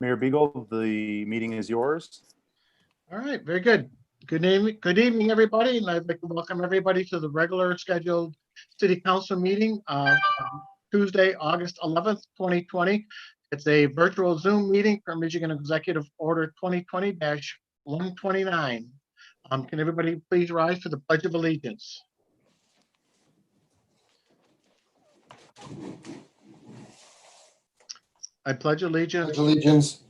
Mayor Beagle, the meeting is yours. All right, very good. Good evening, everybody, and I'd like to welcome everybody to the regular scheduled city council meeting of Tuesday, August 11th, 2020. It's a virtual Zoom meeting for Michigan Executive Order 2020-129. Can everybody please rise for the Pledge of Allegiance? I pledge allegiance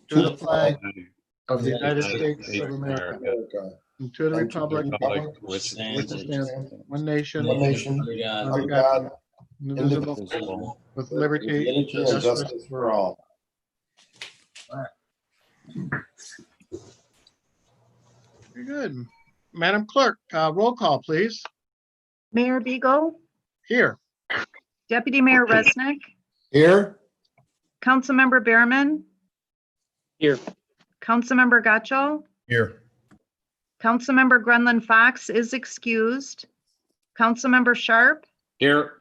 To the flag of the United States of America and to the republic which stands one nation, one nation, under God, indivisible, with liberty and justice for all. Very good. Madam Clerk, roll call, please. Mayor Beagle, Here. Deputy Mayor Resnick, Here. Councilmember Behrman, Here. Councilmember Gotchall, Here. Councilmember Grenlin Fox is excused, Councilmember Sharp, Here.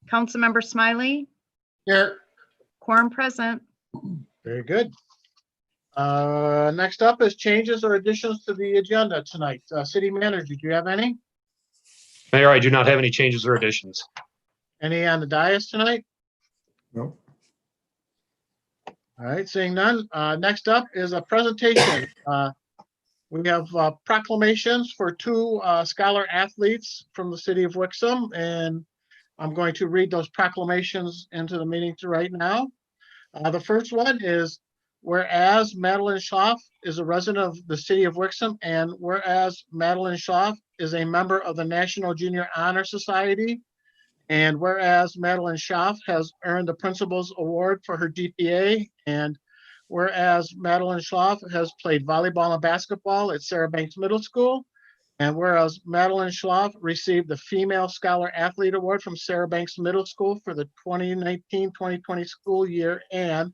Councilmember Smiley, Here. quorum present. Very good. Next up is changes or additions to the agenda tonight. City Manager, do you have any? Mayor, I do not have any changes or additions. Any on the dais tonight? No. All right, seeing none. Next up is a presentation. We have proclamations for two scholar athletes from the city of Wixom, and I'm going to read those proclamations into the meeting right now. The first one is, whereas Madeline Schlaff is a resident of the city of Wixom, and whereas Madeline Schlaff is a member of the National Junior Honor Society, and whereas Madeline Schlaff has earned the Principal's Award for her GPA, and whereas Madeline Schlaff has played volleyball and basketball at Sarah Banks Middle School, and whereas Madeline Schlaff received the Female Scholar Athlete Award from Sarah Banks Middle School for the 2019-2020 school year, and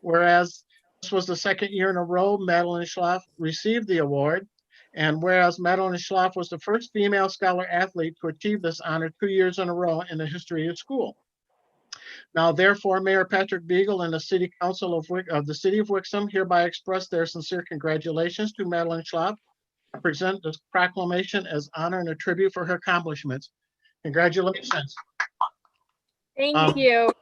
whereas this was the second year in a row Madeline Schlaff received the award, and whereas Madeline Schlaff was the first female scholar athlete to achieve this honor 2 years in a row in the history of school. Now, therefore, Mayor Patrick Beagle and the City Council of the City of Wixom hereby express their sincere congratulations to Madeline Schlaff and present this proclamation as honor and a tribute for her accomplishments. Congratulations. Thank you.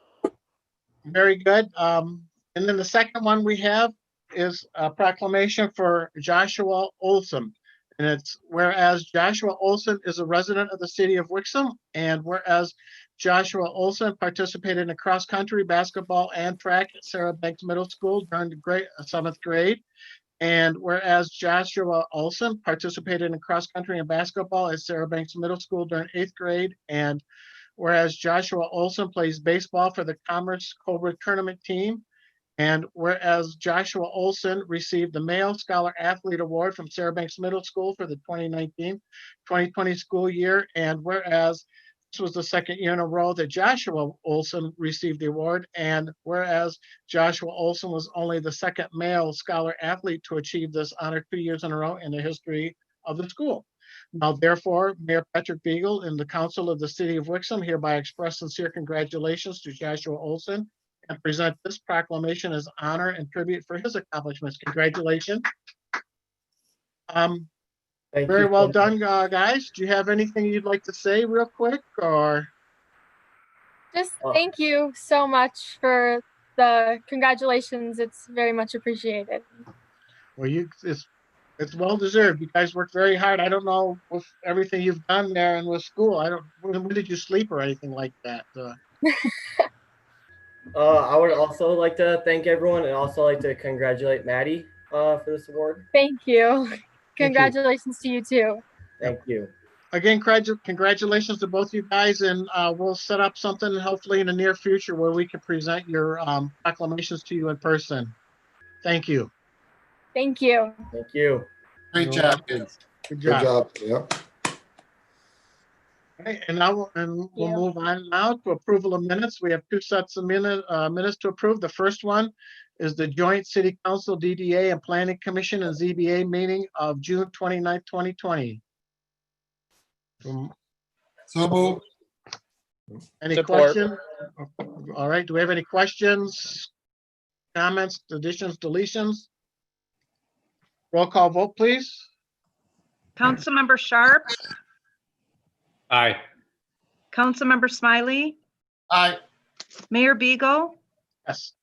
Very good. And then the second one we have is a proclamation for Joshua Olsen. And it's whereas Joshua Olsen is a resident of the city of Wixom, and whereas Joshua Olsen participated in cross-country basketball and track at Sarah Banks Middle School during the seventh grade, and whereas Joshua Olsen participated in cross-country and basketball at Sarah Banks Middle School during 8th grade, and whereas Joshua Olsen plays baseball for the Commerce Cobra tournament team, and whereas Joshua Olsen received the Male Scholar Athlete Award from Sarah Banks Middle School for the 2019-2020 school year, and whereas this was the second year in a row that Joshua Olsen received the award, and whereas Joshua Olsen was only the second male scholar athlete to achieve this honor 2 years in a row in the history of the school. Now, therefore, Mayor Patrick Beagle and the Council of the City of Wixom hereby express sincere congratulations to Joshua Olsen and present this proclamation as honor and tribute for his accomplishments. Congratulations. Very well done, guys. Do you have anything you'd like to say real quick, or? Just thank you so much for the congratulations. It's very much appreciated. Well, it's well deserved. You guys worked very hard. I don't know with everything you've done there and with school. When did you sleep or anything like that? I would also like to thank everyone and also like to congratulate Maddie for this award. Thank you. Congratulations to you too. Thank you. Again, congratulations to both you guys, and we'll set up something hopefully in the near future where we can present your proclamations to you in person. Thank you. Thank you. Thank you. Great job, kids. Good Good job. job. Yep. Okay, and we'll move on now to approval of minutes. We have two sets of minutes to approve. The first one is the joint City Council, DDA, and Planning Commission and ZBA meeting of June 29th, 2020. So moved. Any Support. questions? All right, do we have any questions, comments, additions, deletions? Roll call vote, please. Councilmember Sharp, Aye. Councilmember Smiley, Aye. Mayor Beagle, Yes.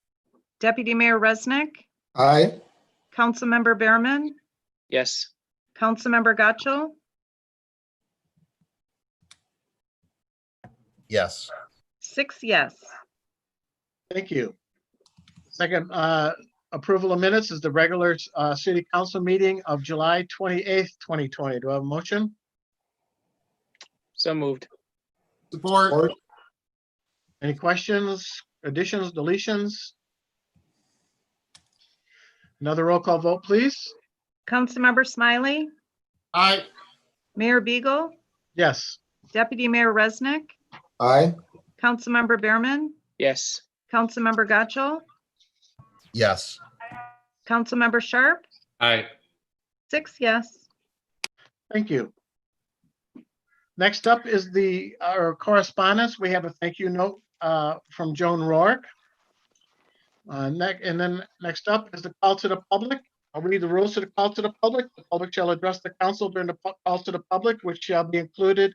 Deputy Mayor Resnick, Aye. Councilmember Behrman, Yes. Councilmember Gotchall, Yes. 6 yes. Thank you. Second, approval of minutes is the regular city council meeting of July 28th, 2020. Do I have a motion? So moved. Support. Any questions, additions, deletions? Another roll call vote, please. Councilmember Smiley, Aye. Mayor Beagle, Yes. Deputy Mayor Resnick, Aye. Councilmember Behrman, Yes. Councilmember Gotchall, Yes. Councilmember Sharp, Aye. 6 yes. Thank you. Next up is our correspondence. We have a thank you note from Joan Rourke. Next up is the call to the public. I'll read the rules to the call to the public. The public shall address the council during the call to the public, which shall be included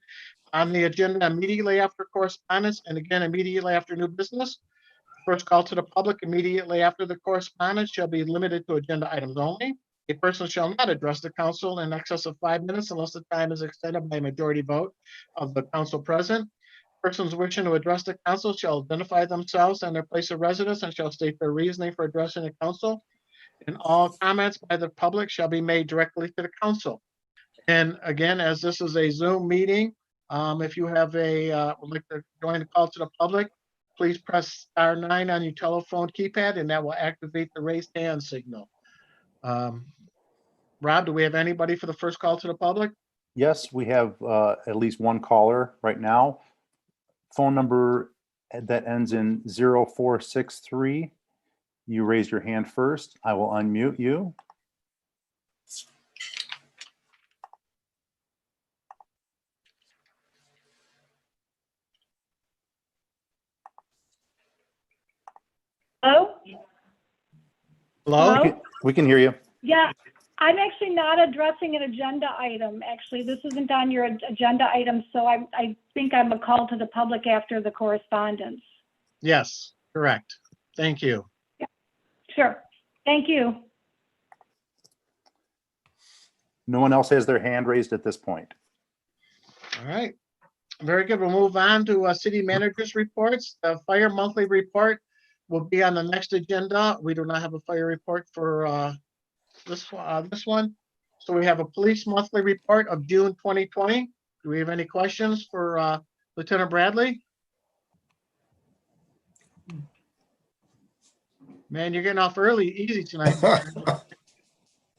on the agenda immediately after correspondence and again immediately after new business. First call to the public immediately after the correspondence shall be limited to agenda items only. A person shall not address the council in excess of 5 minutes unless the time is extended by a majority vote of the council present. Persons wishing to address the council shall identify themselves and their place of residence and shall state their reasoning for addressing the council. And all comments by the public shall be made directly to the council. And again, as this is a Zoom meeting, if you have would like to join the call to the public, please press *9 on your telephone keypad and that will activate the raised hand signal. Rob, do we have anybody for the first call to the public? Yes, we have at least one caller right now. Phone number that ends in 0463. You raise your hand first. I will unmute you. Hello? Hello? Hello? We can hear you. Yeah, I'm actually not addressing an agenda item. Actually, this isn't on your agenda item, so I think I'm a call to the public after the correspondence. Yes, correct. Thank you. Sure. Thank you. No one else has their hand raised at this point. All right. Very good. We'll move on to city managers reports. The fire monthly report will be on the next agenda. We do not have a fire report for this one. So we have a police monthly report of June 2020. Do we have any questions for Lieutenant Bradley? Man, you're getting off easy tonight.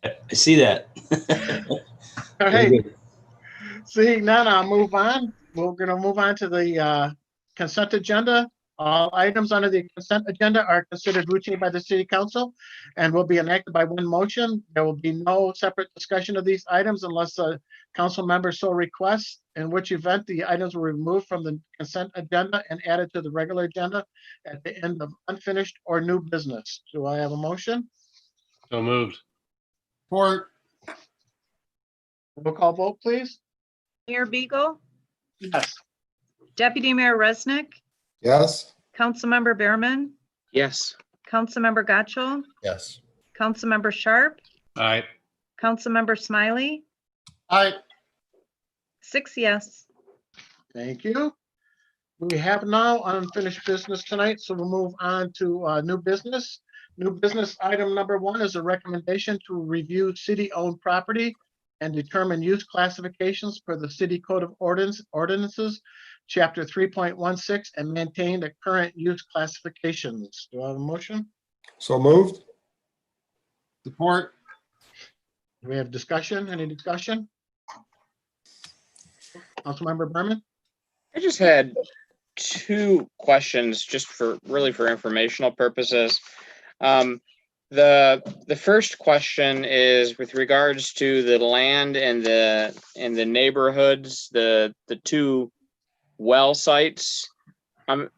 I see that. All right. Seeing none, I'll move on. We're going to move on to the consent agenda. All items under the consent agenda are considered routine by the city council and will be enacted by one motion. There will be no separate discussion of these items unless a council member so requests, in which event the items were removed from the consent agenda and added to the regular agenda at the end of unfinished or new business. Do I have a motion? So moved. Support. Roll call vote, please. Mayor Beagle, Yes. Deputy Mayor Resnick, Yes. Councilmember Behrman, Yes. Councilmember Gotchall, Yes. Councilmember Sharp, Aye. Councilmember Smiley, Aye. 6 yes. Thank you. We have now unfinished business tonight, so we'll move on to new business. New business item number 1 is a recommendation to review city-owned property and determine use classifications for the City Code of Ordinances, Chapter 3.16, and maintain the current use classifications. Do I have a motion? So moved. Support. Do we have discussion? Any discussion? Councilmember Berman? I just had 2 questions just for informational purposes. The first question is with regards to the land and the neighborhoods, the 2 well sites. I'm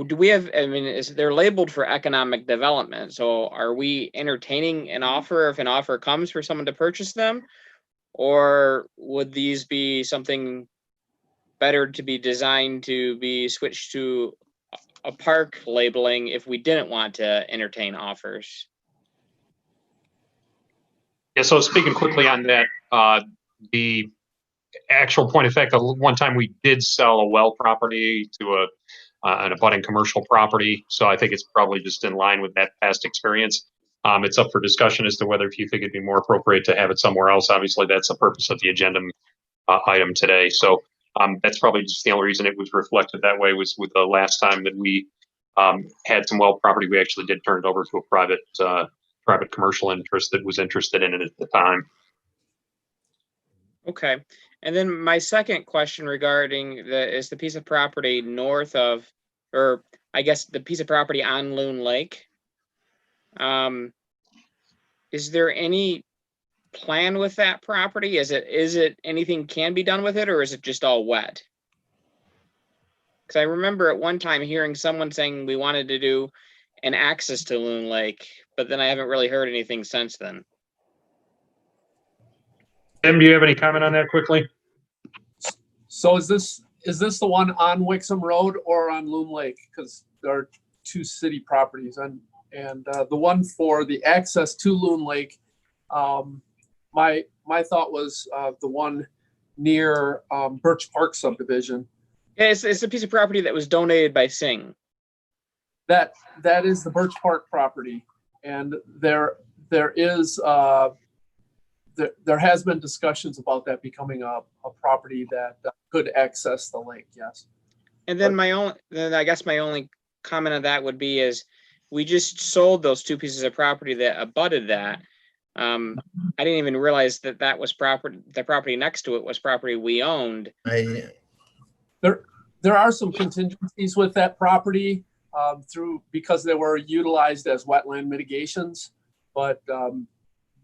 do we have, I mean, they're labeled for economic development, so are we entertaining an offer if an offer comes for someone to purchase them? Or would these be something better to be designed to be switched to a park labeling if we didn't want to entertain offers? Yeah, so speaking quickly on that, the actual point of fact, the one time we did sell a well property to an abutting commercial property. So I think it's probably just in line with that past experience. It's up for discussion as to whether if you think it'd be more appropriate to have it somewhere else. Obviously, that's the purpose of the agenda item today. So that's probably just the only reason it was reflected that way was with the last time that we had some well property, we actually did turn it over to a private commercial interest that was interested in it at the time. Okay. And then my second question regarding is the piece of property north of, or I guess the piece of property on Loon Lake. Is there any plan with that property? Is it anything can be done with it, or is it just all wet? Because I remember at one time hearing someone saying we wanted to do an access to Loon Lake, but then I haven't really heard anything since then. Tim, do you have any comment on that quickly? So is this the one on Wixom Road or on Loon Lake? Because there are two city properties, and the one for the access to Loon Lake, my thought was the one near Birch Park subdivision. Yeah, it's a piece of property that was donated by Singh. That is the Birch Park property, and there is there has been discussions about that becoming a property that could access the lake. Yes. And then I guess my only comment on that would be is we just sold those two pieces of property that abutted that. I didn't even realize that was property. The property next to it was property we owned. There are some contingencies with that property because they were utilized as wetland mitigations, but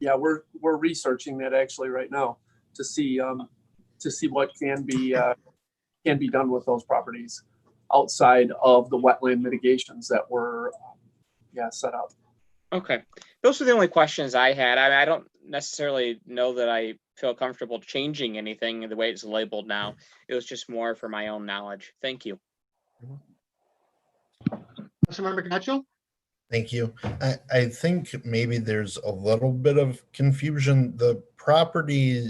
yeah, we're researching that actually right now to see what can be done with those properties outside of the wetland mitigations that were set up. Okay, those are the only questions I had. I don't necessarily know that I feel comfortable changing anything the way it's labeled now. It was just more for my own knowledge. Thank you. Councilmember Gaccio? Thank you. I think maybe there's a little bit of confusion. The property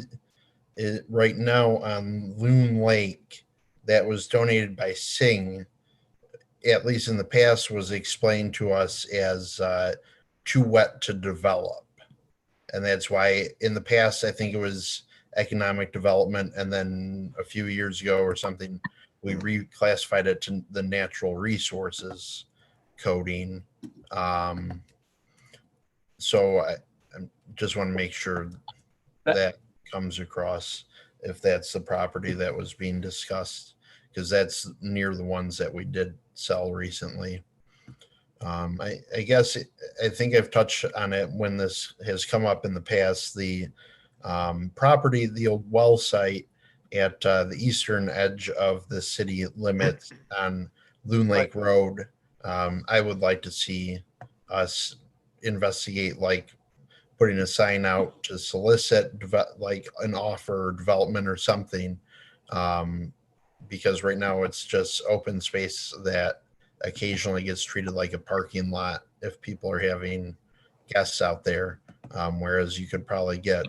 right now on Loon Lake that was donated by Singh, at least in the past, was explained to us as too wet to develop. And that's why in the past, I think it was economic development. And then a few years ago or something, we reclassified it to the natural resources coding. So I just want to make sure that comes across if that's the property that was being discussed, because that's near the ones that we did sell recently. I guess I think I've touched on it when this has come up in the past. The property, the old well site at the eastern edge of the city limits on Loon Lake Road. I would like to see us investigate, like putting a sign out to solicit like an offer or development or something, because right now it's just open space that occasionally gets treated like a parking lot if people are having guests out there, whereas you could probably get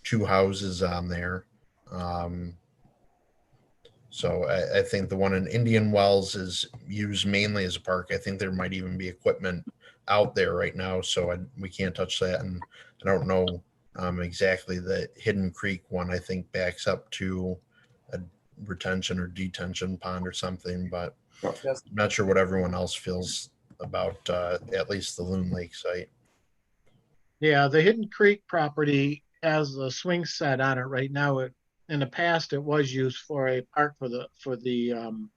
2 houses on there. So I think the one in Indian Wells is used mainly as a park. I think there might even be equipment out there right now, so we can't touch that. And I don't know exactly the Hidden Creek one. I think backs up to a retention or detention pond or something, but I'm not sure what everyone else feels about at least the Loon Lake site. Yeah, the Hidden Creek property has a swing set on it right now. In the past, it was used for a park for the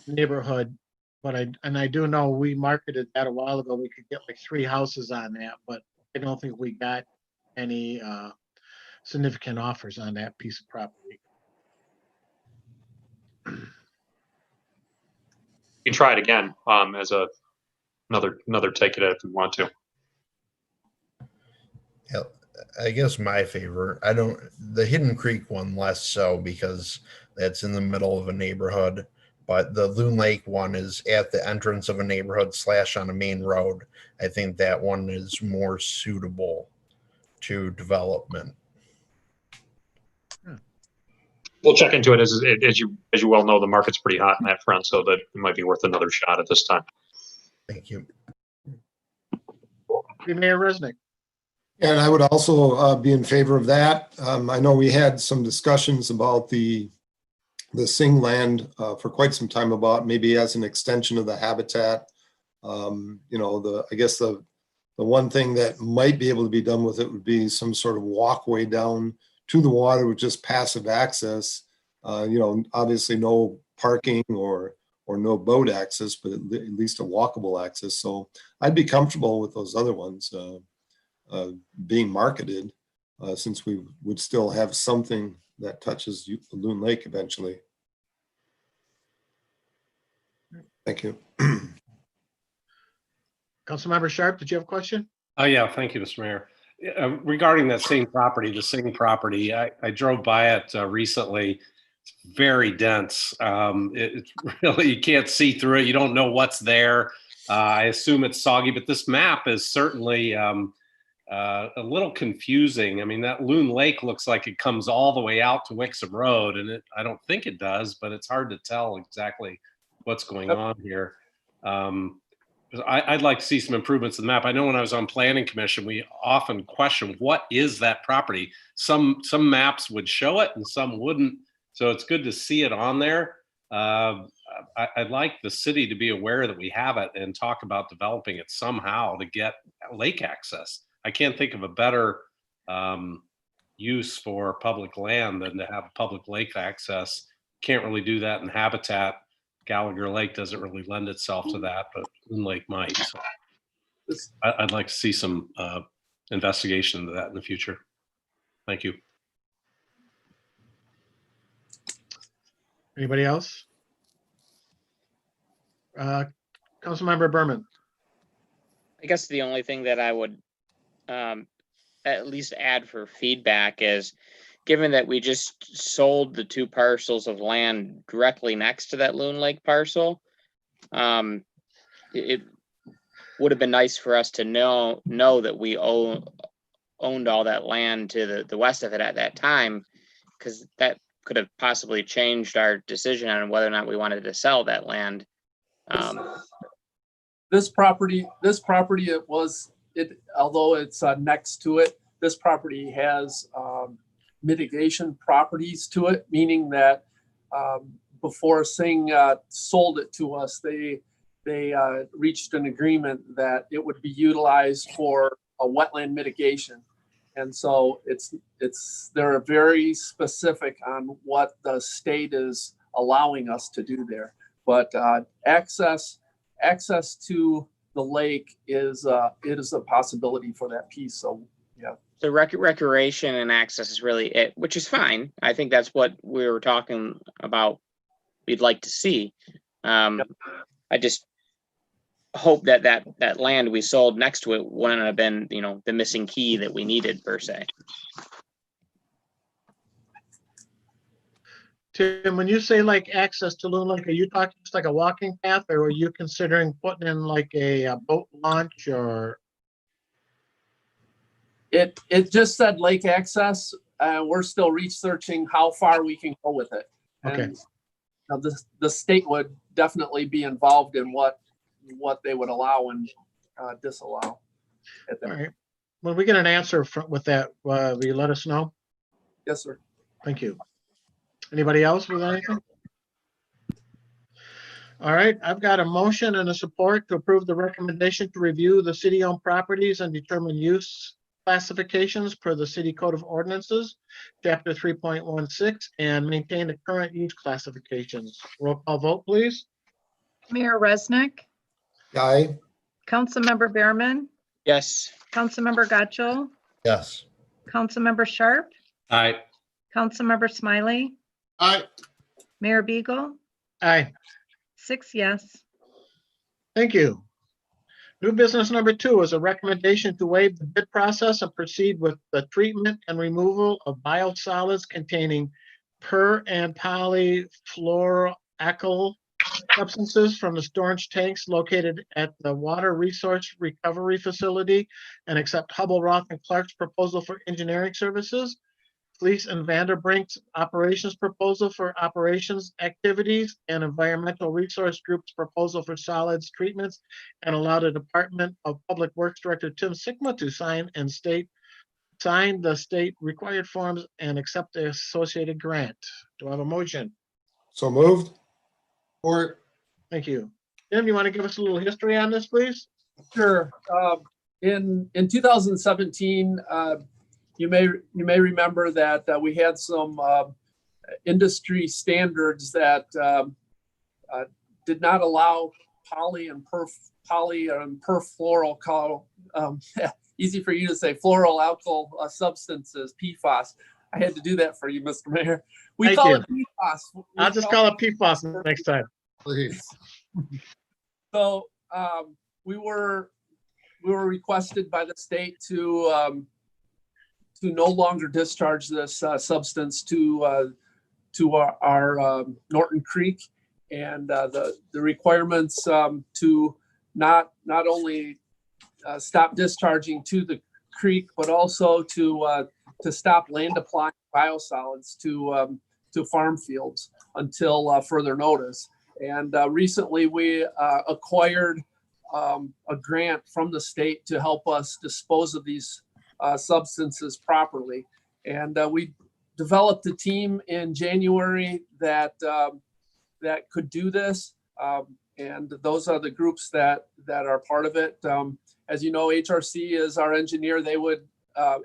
neighborhood, but I do know we marketed that a while ago. We could get like 3 houses on that, but I don't think we got any significant offers on that piece of property. can try it again as another take it if we want to. Yeah, I guess my favorite, the Hidden Creek one less so because that's in the middle of a neighborhood, but the Loon Lake one is at the entrance of a neighborhood / on a main road. I think that one is more suitable to development. We'll check into it as you well know, the market's pretty hot in that front, so that it might be worth another shot at this time. Thank you. Mayor Resnick. And I would also be in favor of that. I know we had some discussions about the Sing land for quite some time about maybe as an extension of the habitat. I guess the one thing that might be able to be done with it would be some sort of walkway down to the water with just passive access. Obviously no parking or no boat access, but at least a walkable access. So I'd be comfortable with those other ones being marketed since we would still have something that touches Loon Lake eventually. Thank you. Councilmember Sharp, did you have a question? Oh, yeah. Thank you, Mr. Mayor. Regarding that same property, the Sing property, I drove by it recently. It's very dense. It's really, you can't see through it. You don't know what's there. I assume it's soggy, but this map is certainly a little confusing. I mean, that Loon Lake looks like it comes all the way out to Wixom Road, and I don't think it does, but it's hard to tell exactly what's going on here. I'd like to see some improvements in the map. I know when I was on Planning Commission, we often question, what is that property? Some maps would show it and some wouldn't. So it's good to see it on there. I'd like the city to be aware that we have it and talk about developing it somehow to get lake access. I can't think of a better use for public land than to have public lake access. Can't really do that in habitat. Gallagher Lake doesn't really lend itself to that, but Loon Lake might. So I'd like to see some investigation into that in the future. Thank you. Anybody else? Councilmember Berman. I guess the only thing that I would at least add for feedback is, given that we just sold the 2 parcels of land directly next to that Loon Lake parcel, it would have been nice for us to know that we owned all that land to the west of it at that time, because that could have possibly changed our decision on whether or not we wanted to sell that land. This property, although it's next to it, this property has mitigation properties to it, meaning that before Sing sold it to us, they reached an agreement that it would be utilized for a wetland mitigation. And so they're very specific on what the state is allowing us to do there. But access to the lake is a possibility for that piece. So yeah. So recreation and access is really it, which is fine. I think that's what we were talking about. We'd like to see. I just hope that land we sold next to it wouldn't have been, the missing key that we needed per se. Tim, when you say like access to Loon Lake, are you talking just like a walking path, or are you considering putting in like a boat launch or? It just said lake access. We're still researching how far we can go with it. Okay. And the state would definitely be involved in what they would allow and disallow. All right. When we get an answer with that, will you let us know? Yes, sir. Thank you. Anybody else with anything? All right, I've got a motion and a support to approve the recommendation to review the city-owned properties and determine use classifications per the City Code of Ordinances, Chapter 3.16, and maintain the current use classifications. Roll call vote, please. Mayor Resnick, Aye. Councilmember Behrman, Yes. Councilmember Gotchel, Yes. Councilmember Sharp, Aye. Councilmember Smiley, Aye. Mayor Beagle, Aye. 6 yes. Thank you. New business number 2 is a recommendation to waive the bid process and proceed with the treatment and removal of biosolids containing per and polyfluoroalkyl substances from the storage tanks located at the Water Resource Recovery Facility and accept Hubble, Roth, and Clark's proposal for engineering services. Fleece and Vanderbrink's operations proposal for operations activities and Environmental Resource Group's proposal for solids treatments, and allow the Department of Public Works Director Tim Sigma to sign the state required forms and accept the associated grant. Do I have a motion? So moved. Or Thank you. Tim, you want to give us a little history on this, please? Sure. In 2017, you may remember that we had some industry standards that did not allow poly and perfluoroalkyl, easy for you to say, fluoroalkyl substances, PFAS. I had to do that for you, Mr. Mayor. We Thank call you. it PFAS. I'll just call it PFAS next time. please. So we were requested by the state to no longer discharge this substance to our Norton Creek, and the requirements to not only stop discharging to the creek, but also to stop land applying biosolids to farm fields until further notice. And recently we acquired a grant from the state to help us dispose of these substances properly. And we developed a team in January that could do this. And those are the groups that are part of it. As you know, HRC is our engineer. They would,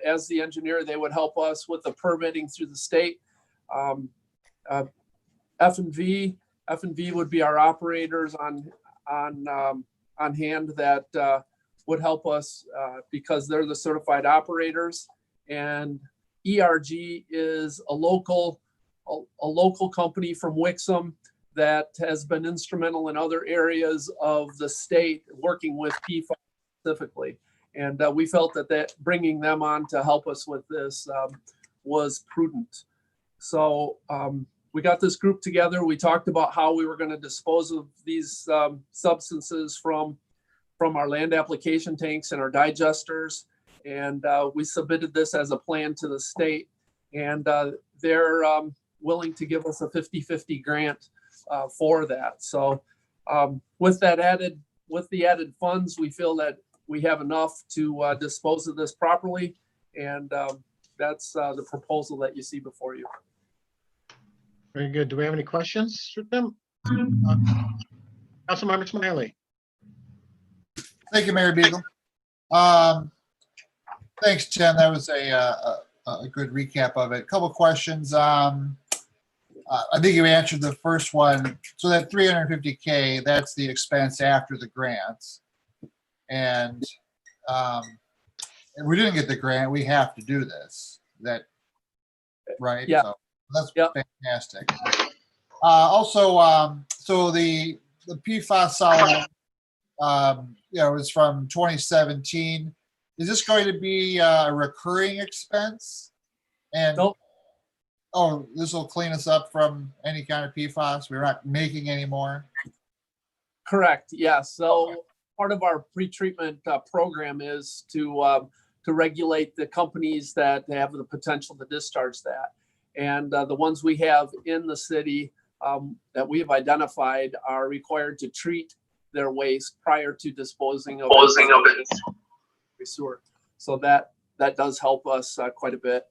as the engineer, they would help us with the permitting through the state. F&V would be our operators on hand that would help us because they're the certified operators. And ERG is a local company from Wixom that has been instrumental in other areas of the state working with PFAS specifically. And we felt that bringing them on to help us with this was prudent. So we got this group together. We talked about how we were going to dispose of these substances from our land application tanks and our digesters. And we submitted this as a plan to the state. And they're willing to give us a 50-50 grant for that. So with the added funds, we feel that we have enough to dispose of this properly. And that's the proposal that you see before you. Very good. Do we have any questions for them? Councilmember Smiley. Thank you, Mayor Beagle. Thanks, Tim. That was a good recap of it. A couple questions. I think you answered the first one. So that $350K, that's the expense after the grants. And we didn't get the grant. We have to do this. Is that right? Yeah. So that's Yep. fantastic. Also, so the PFAS solid, is from 2017. Is this going to be a recurring expense? And nope. Oh, this will clean us up from any kind of PFAS. We're not making any more. Correct. Yeah. So part of our pre-treatment program is to regulate the companies that have the potential to discharge that. And the ones we have in the city that we have identified are required to treat their waste prior to disposing of it. Sewer. So that does help us quite a bit.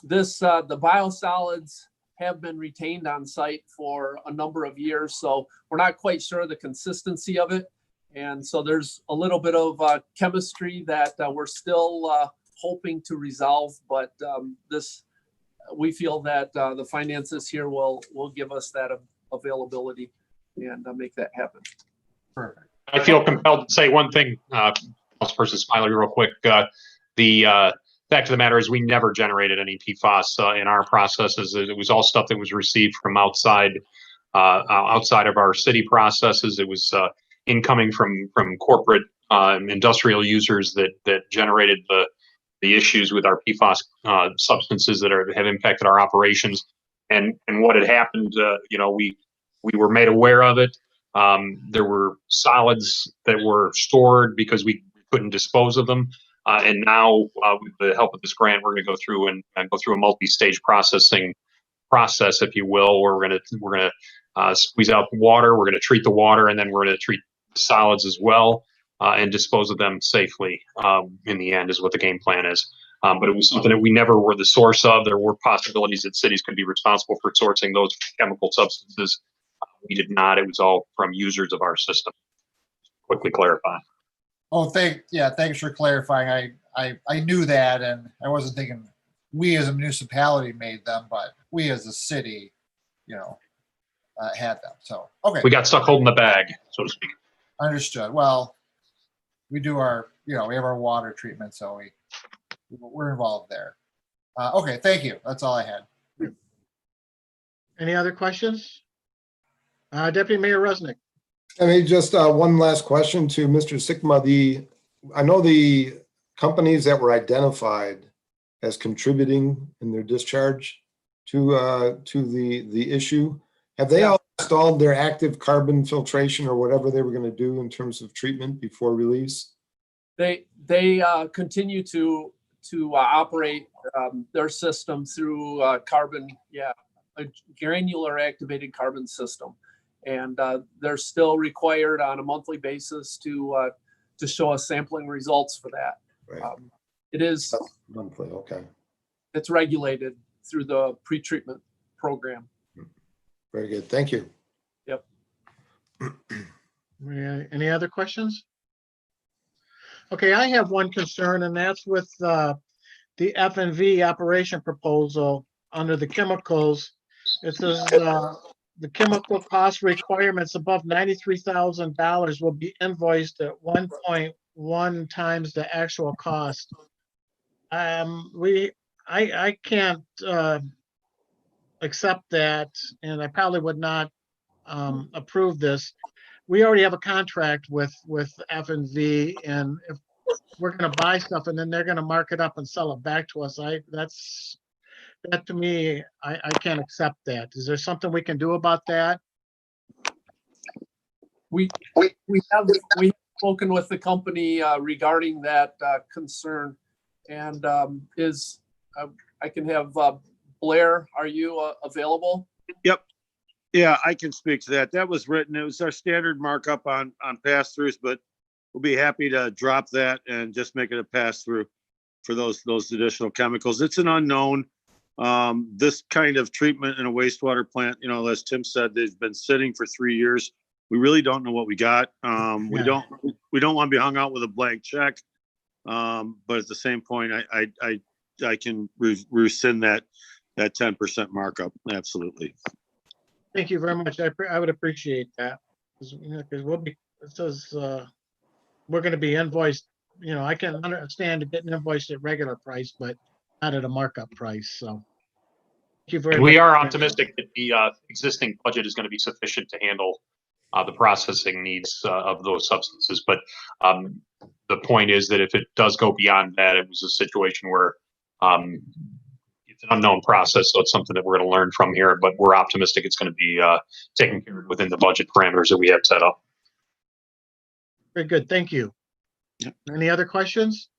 The biosolids have been retained on site for a number of years, so we're not quite sure the consistency of it. And so there's a little bit of chemistry that we're still hoping to resolve, but we feel that the finances here will give us that availability and make that happen. Perfect. I feel compelled to say one thing, Councilperson Smiley, real quick. The fact of the matter is we never generated any PFAS in our processes. It was all stuff that was received from outside of our city processes. It was incoming from corporate industrial users that generated the issues with our PFAS substances that have impacted our operations. And what had happened, we were made aware of it. There were solids that were stored because we couldn't dispose of them. And now, with the help of this grant, we're going to go through and go through a multi-stage processing process, if you will, where we're going to squeeze out the water, we're going to treat the water, and then we're going to treat the solids as well, and dispose of them safely. In the end, is what the game plan is. But it was something that we never were the source of. There were possibilities that cities could be responsible for sourcing those chemical substances. We did not. It was all from users of our system. Quickly clarify. Oh, thanks for clarifying. I knew that, and I wasn't thinking we as a municipality made them, but we as a city, had them. So, okay. We got stuck holding the bag, so to speak. Understood. Well, we do we have our water treatment, so we're involved there. Okay, thank you. That's all I had. Any other questions? Deputy Mayor Resnick. I mean, just one last question to Mr. Sikma. I know the companies that were identified as contributing in their discharge to the issue, have they all installed their active carbon filtration or whatever they were going to do in terms of treatment before release? They continue to operate their system through a granular activated carbon system, and they're still required on a monthly basis to show us sampling results for that. Right. It is monthly. Okay. It's regulated through the pre-treatment program. Very good. Thank you. Yep. Any other questions? Okay, I have one concern, and that's with the F&V operation proposal under the chemicals. It says the chemical cost requirements above $93,000 will be invoiced at 1.1 times the actual cost. I can't accept that, and I probably would not approve this. We already have a contract with F&V, and if we're going to buy stuff and then they're going to mark it up and sell it back to us, that to me, I can't accept that. Is there something we can do about that? We have spoken with the company regarding that concern, and I can have Blair. Are you available? Yep. Yeah, I can speak to that. That was written. It was our standard markup on pass-throughs, but we'll be happy to drop that and just make it a pass-through for those additional chemicals. It's an unknown. This kind of treatment in a wastewater plant, as Tim said, they've been sitting for 3 years. We really don't know what we got. We don't want to be hung out with a blank check. But at the same point, I can rescind that 10% markup. Absolutely. Thank you very much. I would appreciate that, because it says we're going to be invoiced. I can understand getting invoiced at regular price, but not at a markup price. So thank you very much. We are optimistic that the existing budget is going to be sufficient to handle the processing needs of those substances. But the point is that if it does go beyond that, it was a situation where it's an unknown process. So it's something that we're going to learn from here, but we're optimistic it's going to be taken care of within the budget parameters that we have set up. Very good. Thank you. Yep. Any other questions?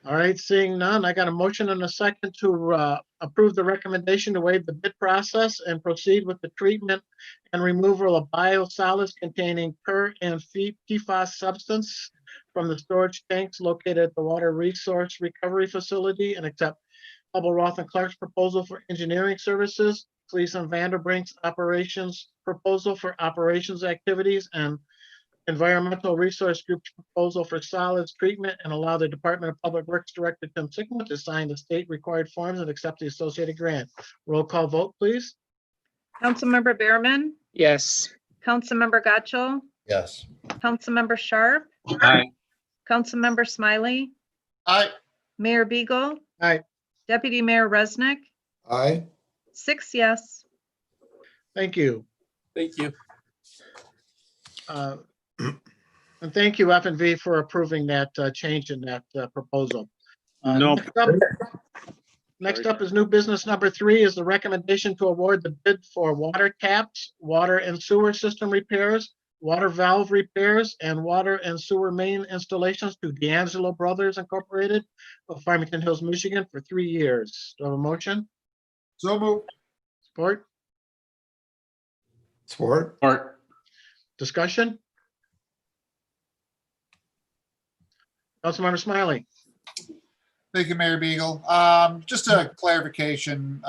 All right, seeing none, I got a motion and a second to approve the recommendation to waive the bid process and proceed with the treatment and removal of biosolids containing per and PFAS substance from the storage tanks located at the Water Resource Recovery Facility, and accept Hubble Roth and Clark's proposal for engineering services, Cleason Vanderbrink's operations proposal for operations activities, and Environmental Resource Group's proposal for solids treatment, and allow the Department of Public Works Director Tim Sigmund to sign the state required forms and accept the associated grant. Roll call vote, please. Councilmember Behrman, Yes. Councilmember Gotchall, Yes. Councilmember Sharp, Aye. Councilmember Smiley, Aye. Mayor Beagle, Aye. Deputy Mayor Resnick, Aye. 6 yes. Thank you. Thank you. And thank you, F and V, for approving that change in that proposal. No. Next up is new business number 3 is the recommendation to award the bid for water taps, water and sewer system repairs, water valve repairs, and water and sewer main installations to D'Angelo Brothers Incorporated of Farmington Hills, Michigan for 3 years. Do I have a motion? So moved. Support? Support. Or Discussion? Councilmember Smiley. Thank you, Mayor Beagle. Just a clarification.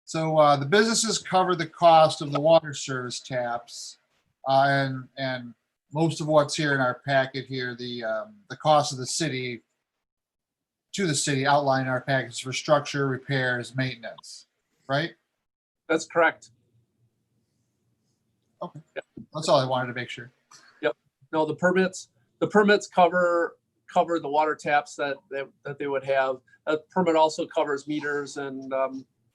So the businesses cover the cost of the water service taps. And most of what's here in our packet here, the cost of the city to the city outlined in our package for structure, repairs, maintenance, right? That's correct. Okay. That's all I wanted to make sure. Yep. No, the permits cover the water taps that they would have. A permit also covers meters and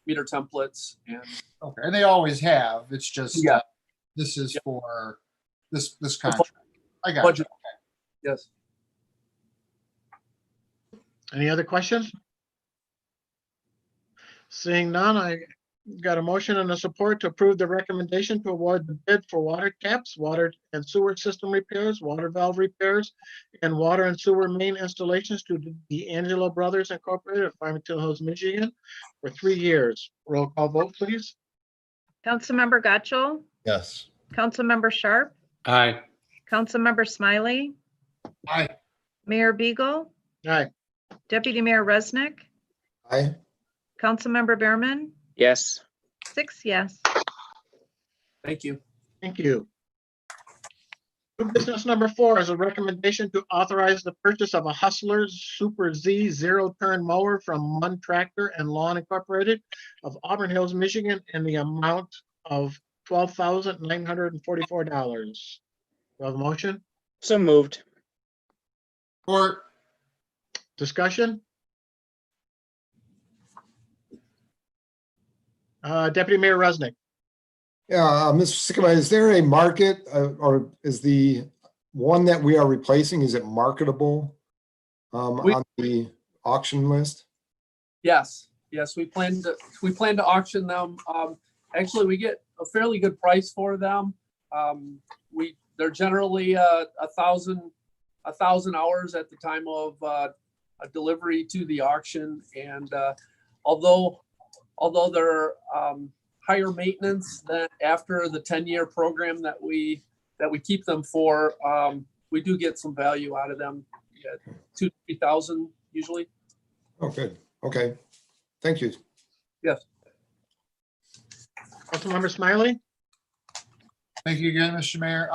meter templates and. Okay, and they always have. It's just Yeah. This is for this contract. I got you. Yes. Any other questions? Seeing none, I got a motion and a support to approve the recommendation to award the bid for water taps, water and sewer system repairs, water valve repairs, and water and sewer main installations to the D'Angelo Brothers Incorporated of Farmington Hills, Michigan for 3 years. Roll call vote, please. Councilmember Gotchall, Yes. Councilmember Sharp, aye. Councilmember Smiley, Aye. Mayor Beagle, Aye. Deputy Mayor Resnick, Aye. Councilmember Behrman, Yes. 6 yes. Thank you. Thank you. New business number 4 is a recommendation to authorize the purchase of a Hustler Super Z zero-turn mower from Munn Tractor and Lawn Incorporated of Auburn Hills, Michigan, in the amount of $12,944. Do I have a motion? So moved. Support. Discussion? Deputy Mayor Resnick. Yeah, Mr. Sikkema, is there a market or is the one that we are replacing, is it marketable on the auction list? Yes, we plan to auction them. Actually, we get a fairly good price for them. They're generally 1,000 hours at the time of a delivery to the auction, and although they're higher maintenance than after the 10-year program that we keep them for, we do get some value out of them. 2,000 to 3,000 usually. Oh, good. Okay. Thank you. Yes. Councilmember Smiley? Thank you again, Mr. Mayor.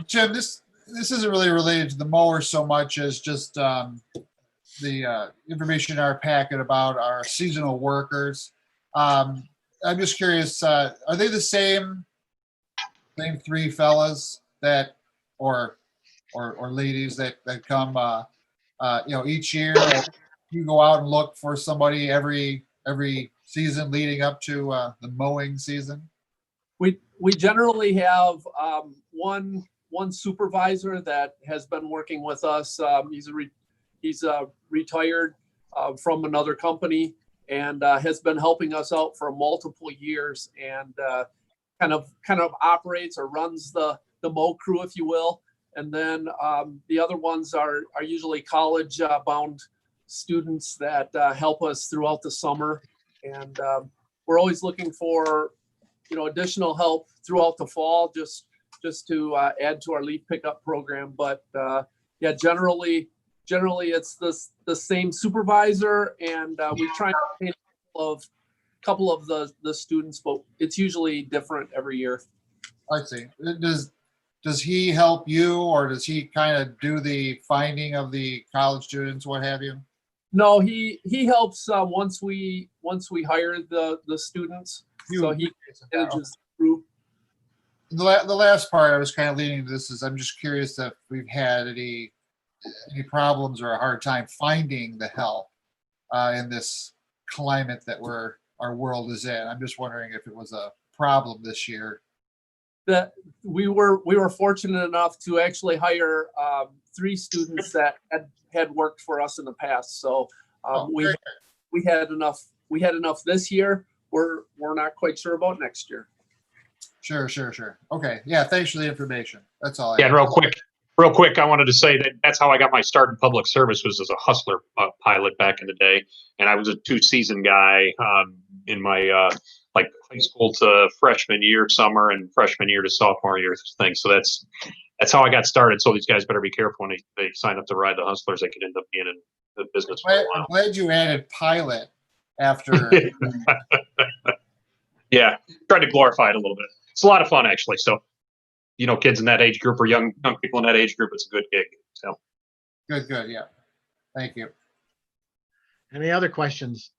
Jim, this isn't really related to the mower so much as just the information in our packet about our seasonal workers. I'm just curious, are they the same 3 fellas that, or ladies that come, each year? Or you go out and look for somebody every season leading up to the mowing season? We generally have one supervisor that has been working with us. He's retired from another company and has been helping us out for multiple years, and kind of operates or runs the mow crew, if you will. And then the other ones are usually college bound students that help us throughout the summer, and we're always looking for additional help throughout the fall, just to add to our leaf pickup program. But yeah, generally it's the same supervisor, and we try to retain a couple of the students, but it's usually different every year. I see. Does he help you, or does he kind of do the finding of the college students, what have you? No, he helps once we hire the students. So he manages the group. The last part I was kind of leading to this is I'm just curious if we've had any problems or a hard time finding the help in this climate that our world is in. I'm just wondering if it was a problem this year that we were fortunate enough to actually hire 3 students that had worked for us in the past. So we had enough this year. We're not quite sure about next year. Sure. Okay. Yeah. Thanks for the information. That's all. Yeah, real quick, I wanted to say that that's how I got my start in public service, was as a hustler pilot back in the day. And I was a 2-season guy in my like high school to freshman year summer and freshman year to sophomore year thing. So that's how I got started. So these guys better be careful when they sign up to ride the hustlers. They could end up being in the business for a I'm while. glad you added pilot after. Yeah, tried to glorify it a little bit. It's a lot of fun, actually. So, kids in that age group or young people in that age group, it's a good gig. So Good. Yeah. Thank you. Any other questions?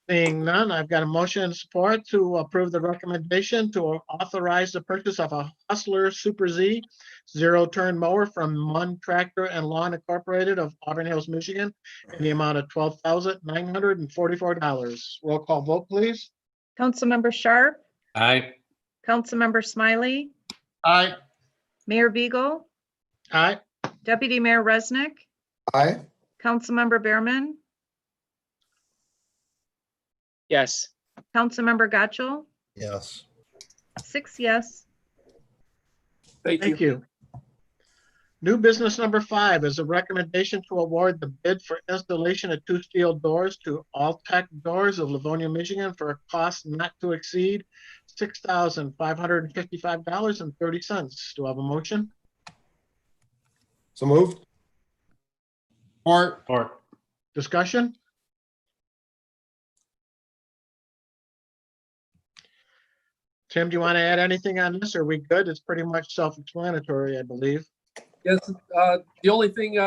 Seeing none, I've got a motion and support to approve the recommendation to authorize the purchase of a Hustler Super Z zero-turn mower from Munn Tractor and Lawn Incorporated of Auburn Hills, Michigan, in the amount of $12,944. Roll call vote, please. Councilmember Sharp, Aye. Councilmember Smiley, Aye. Mayor Beagle, Aye. Deputy Mayor Resnick, Aye. Councilmember Behrman, Yes. Councilmember Gotchel, Yes. 6 yes. Thank you. New business number 5 is a recommendation to award the bid for installation of 2 steel doors to All-Tech Doors of Livonia, Michigan for a cost not to exceed $6,555.30. Do I have a motion? So moved. Or Discussion? Tim, do you want to add anything on this? Or are we good? It's pretty much self-explanatory, I believe. Yes, the only thing,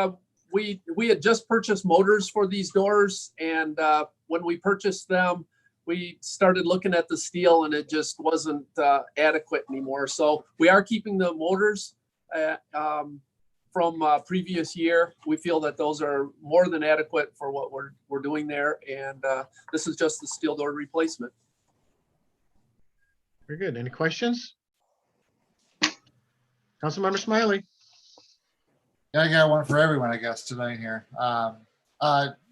we had just purchased motors for these doors, and when we purchased them, we started looking at the steel and it just wasn't adequate anymore. So we are keeping the motors from previous year. We feel that those are more than adequate for what we're doing there, and this is just the steel door replacement. Very good. Any questions? Councilmember Smiley. Yeah, I got one for everyone, I guess, tonight here.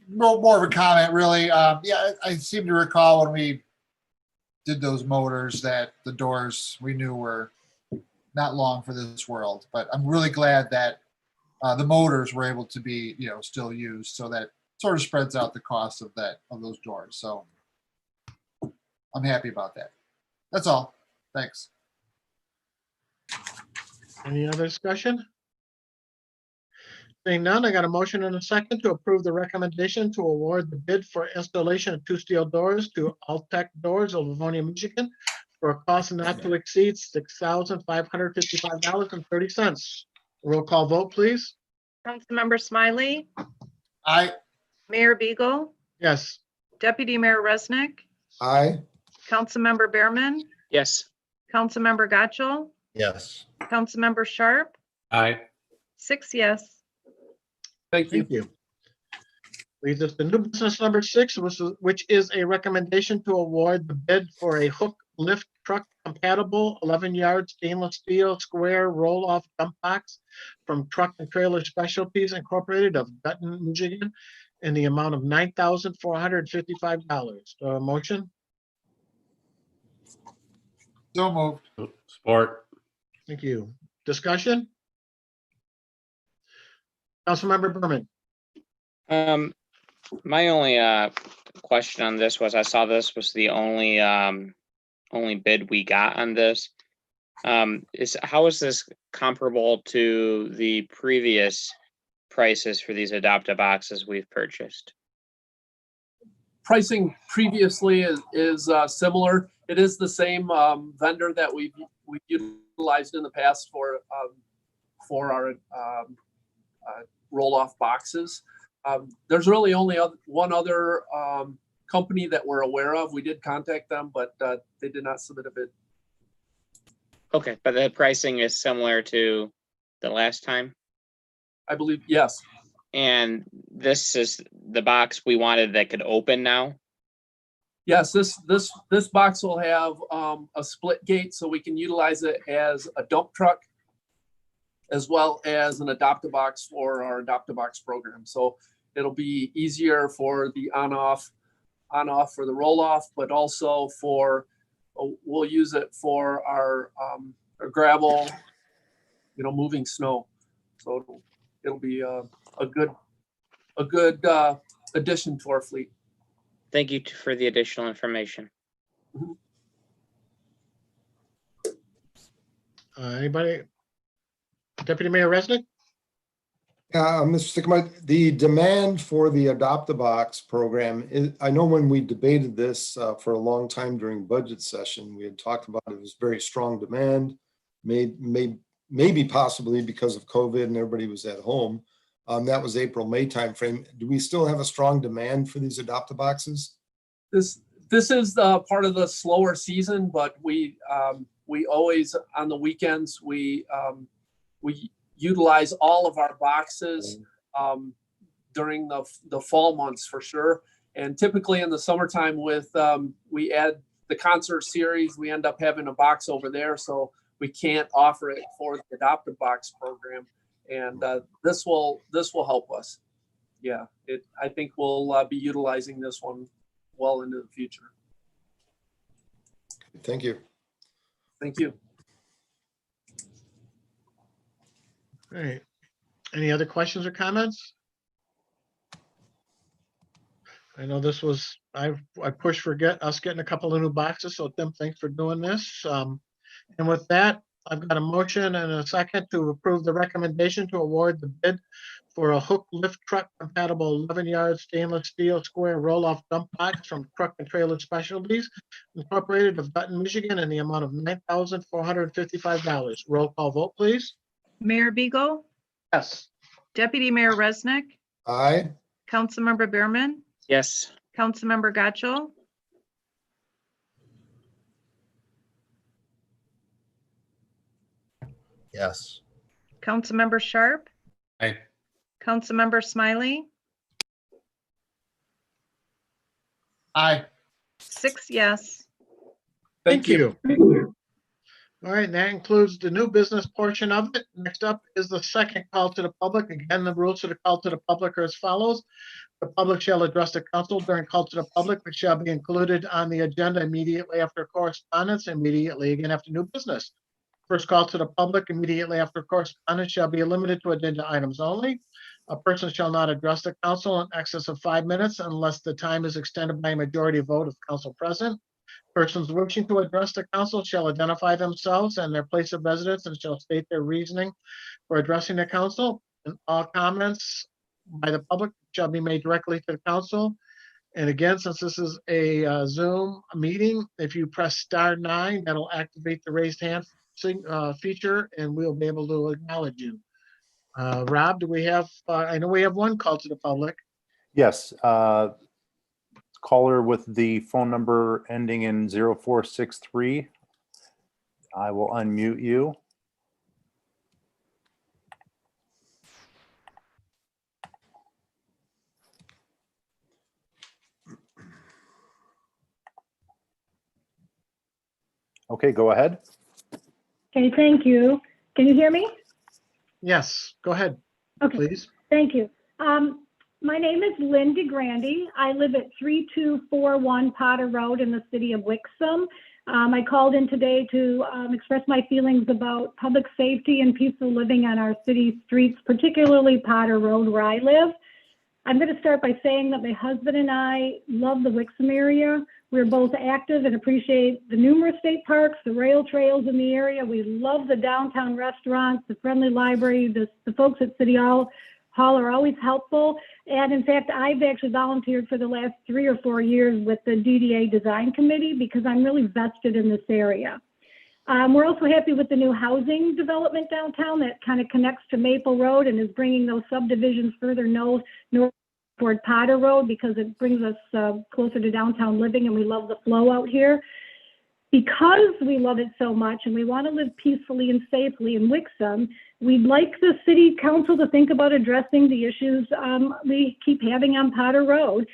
More of a comment, really. Yeah, I seem to recall when we did those motors that the doors we knew were not long for this world. But I'm really glad that the motors were able to be, still used, so that sort of spreads out the cost of those doors. So I'm happy about that. That's all. Thanks. Any other discussion? Seeing none, I got a motion and a second to approve the recommendation to award the bid for installation of 2 steel doors to All-Tech Doors of Livonia, Michigan for a cost not to exceed $6,555.30. Roll call vote, please. Councilmember Smiley, Aye. Mayor Beagle, Yes. Deputy Mayor Resnick, Aye. Councilmember Behrman, Yes. Councilmember Gotchel, Yes. Councilmember Sharp, Aye. 6 yes. Thank you. Thank you. Leads us to new business number 6, which is a recommendation to award the bid for a hook lift truck compatible 11-yard stainless steel square roll-off dump box from Truck and Trailer Specialties Incorporated of Dutton, Michigan, in the amount of $9,455. Motion? So moved. Support. Thank you. Discussion? Councilmember Berman. My only question on this was, I saw this was the only bid we got on this. How is this comparable to the previous prices for these adopter boxes we've purchased? Pricing previously is similar. It is the same vendor that we've utilized in the past for our roll-off boxes. There's really only one other company that we're aware of. We did contact them, but they did not submit a bid. Okay, but the pricing is similar to the last time? I believe, yes. And this is the box we wanted that could open now? Yes, this box will have a split gate, so we can utilize it as a dump truck as well as an Adopt-A-Box for our Adopt-A-Box program. So it'll be easier for the on-off for the roll-off, but also for, we'll use it for our gravel, moving snow. So it'll be a good addition to our fleet. Thank you for the additional information. Anybody? Deputy Mayor Resnick? Mr. Stickman, the demand for the Adopt-A-Box program is, I know when we debated this for a long time during budget session, we had talked about it was very strong demand, maybe possibly because of COVID and everybody was at home. That was April, May timeframe. Do we still have a strong demand for these Adopt-A-Boxes? This is part of the slower season, but we always, on the weekends, we utilize all of our boxes during the fall months for sure. And typically in the summertime we add the concert series, we end up having a box over there, so we can't offer it for the Adopt-A-Box program. And this will help us. Yeah, I think we'll be utilizing this one well into the future. Thank you. Thank you. All right. Any other questions or comments? I know this was, I pushed for us getting a couple of new boxes, so Tim, thanks for doing this. And with that, I've got a motion and a second to approve the recommendation to award the bid for a hook lift truck compatible 11-yard stainless steel square roll-off dump box from Truck and Trailer Specialties Incorporated of Dutton, Michigan, in the amount of $9,455. Roll call vote, please. Mayor Beagle, Yes. Deputy Mayor Resnick, Aye. Councilmember Behrman, Yes. Councilmember Gotchel, Yes. Councilmember Sharp, Aye. Councilmember Smiley, Aye. 6 yes. Thank you. All right, and that includes the new business portion of it. Next up is the second call to the public. Again, the rules of the call to the public are as follows. The public shall address the council during call to the public, which shall be included on the agenda immediately after correspondence, immediately again after new business. First call to the public immediately after correspondence shall be limited to agenda items only. A person shall not address the council in excess of 5 minutes unless the time is extended by a majority vote of council present. Persons wishing to address the council shall identify themselves and their place of residence and shall state their reasoning for addressing the council. And all comments by the public shall be made directly to the council. And again, since this is a Zoom meeting, if you press *9, that'll activate the raised hand feature and we'll be able to acknowledge you. Rob, do we have, I know we have one call to the public. Yes. Caller with the phone number ending in 0463. I will unmute you. Okay, go ahead. Okay, thank you. Can you hear me? Yes, go ahead, Okay, please. thank you. My name is Lynn DeGrande. I live at 3241 Potter Road in the city of Wixom. I called in today to express my feelings about public safety and peaceful living on our city streets, particularly Potter Road where I live. I'm going to start by saying that my husband and I love the Wixom area. We're both active and appreciate the numerous state parks, the rail trails in the area. We love the downtown restaurants, the friendly library, the folks at City Hall are always helpful. And in fact, I've actually volunteered for the last 3 or 4 years with the DDA Design Committee because I'm really vested in this area. We're also happy with the new housing development downtown that kind of connects to Maple Road and is bringing those subdivisions further north toward Potter Road because it brings us closer to downtown living, and we love the flow out here. Because we love it so much and we want to live peacefully and safely in Wixom, we'd like the city council to think about addressing the issues we keep having on Potter Road.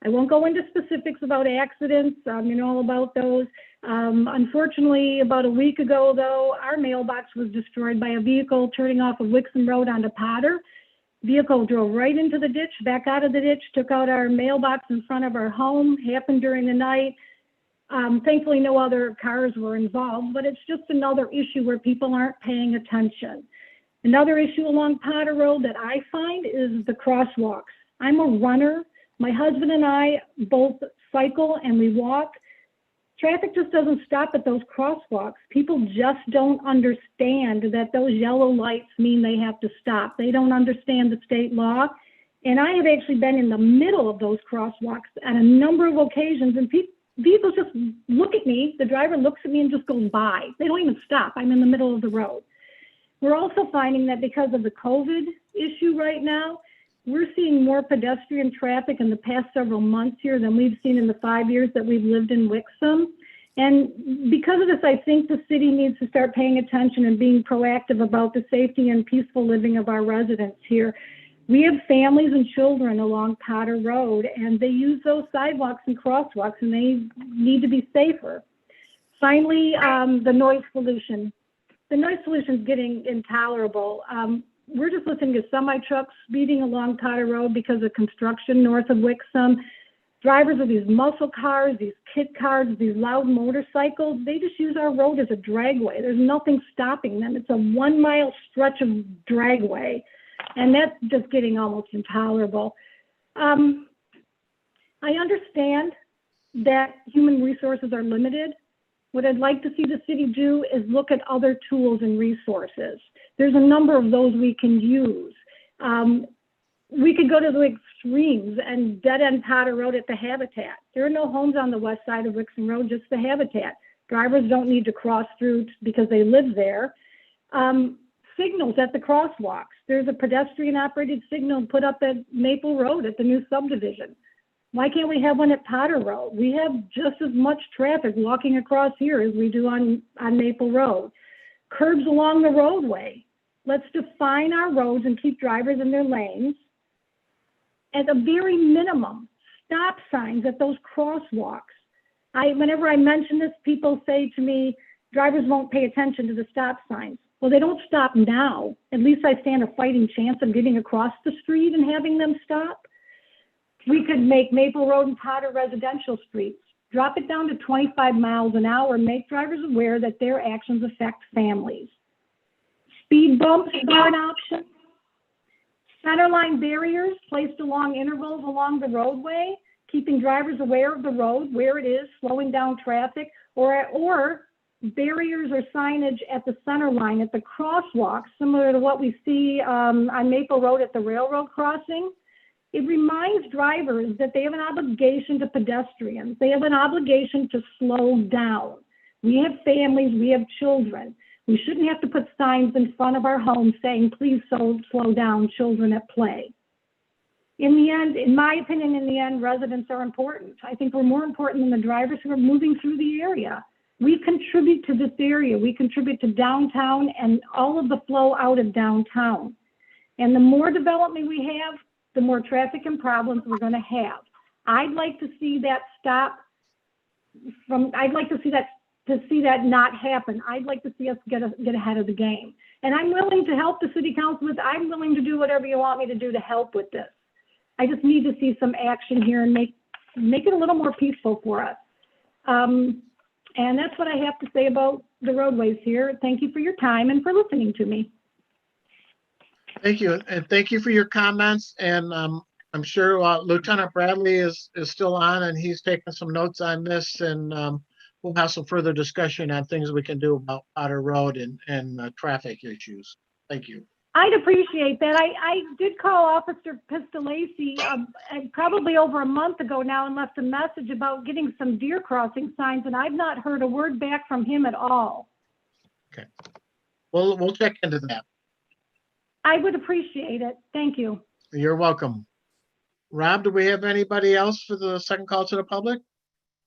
I won't go into specifics about accidents. You know all about those. Unfortunately, about a week ago, though, our mailbox was destroyed by a vehicle turning off of Wixom Road onto Potter. Vehicle drove right into the ditch, back out of the ditch, took out our mailbox in front of our home. Happened during the night. Thankfully, no other cars were involved, but it's just another issue where people aren't paying attention. Another issue along Potter Road that I find is the crosswalks. I'm a runner. My husband and I both cycle and we walk. Traffic just doesn't stop at those crosswalks. People just don't understand that those yellow lights mean they have to stop. They don't understand the state law. And I have actually been in the middle of those crosswalks at a number of occasions, and vehicles just look at me. The driver looks at me and just goes by. They don't even stop. I'm in the middle of the road. We're also finding that because of the COVID issue right now, we're seeing more pedestrian traffic in the past several months here than we've seen in the 5 years that we've lived in Wixom. And because of this, I think the city needs to start paying attention and being proactive about the safety and peaceful living of our residents here. We have families and children along Potter Road, and they use those sidewalks and crosswalks, and they need to be safer. Finally, the noise pollution. The noise pollution is getting intolerable. We're just listening to semi-trucks speeding along Potter Road because of construction north of Wixom. Drivers of these muscle cars, these kit cars, these loud motorcycles, they just use our road as a dragway. There's nothing stopping them. It's a 1 mile stretch of dragway, and that's just getting almost intolerable. I understand that human resources are limited. What I'd like to see the city do is look at other tools and resources. There's a number of those we can use. We could go to the extremes and dead-end Potter Road at the Habitat. There are no homes on the west side of Wixom Road, just the Habitat. Drivers don't need to cross through because they live there. Signals at the crosswalks. There's a pedestrian-operated signal put up at Maple Road at the new subdivision. Why can't we have one at Potter Road? We have just as much traffic walking across here as we do on Maple Road. Curbs along the roadway. Let's define our roads and keep drivers in their lanes. At the very minimum, stop signs at those crosswalks. Whenever I mention this, people say to me, drivers won't pay attention to the stop signs. Well, they don't stop now. At least I stand a fighting chance of getting across the street and having them stop. We could make Maple Road and Potter residential streets, drop it down to 25 miles an hour, and make drivers aware that their actions affect families. Speed bumps are an option. Centerline barriers placed along intervals along the roadway, keeping drivers aware of the road, where it is, slowing down traffic, or barriers or signage at the center line, at the crosswalks, similar to what we see on Maple Road at the railroad crossing. It reminds drivers that they have an obligation to pedestrians. They have an obligation to slow down. We have families, we have children. We shouldn't have to put signs in front of our homes saying, please slow down, children at play. In the end, in my opinion, residents are important. I think we're more important than the drivers who are moving through the area. We contribute to this area. We contribute to downtown and all of the flow out of downtown. And the more development we have, the more traffic and problems we're going to have. I'd like to see that not happen. I'd like to see us get ahead of the game. And I'm willing to help the city council I'm willing to do whatever you want me to do to help with this. I just need to see some action here and make it a little more peaceful for us. And that's what I have to say about the roadways here. Thank you for your time and for listening to me. Thank you, and thank you for your comments. And I'm sure Lieutenant Bradley is still on, and he's taking some notes on this, and we'll have some further discussion on things we can do about Potter Road and traffic issues. Thank you. I'd appreciate that. I did call Officer Pistolacy probably over a month ago now and left a message about getting some deer crossing signs, and I've not heard a word back from him at all. Okay. We'll check into that. I would appreciate it. Thank you. You're welcome. Rob, do we have anybody else for the second call to the public?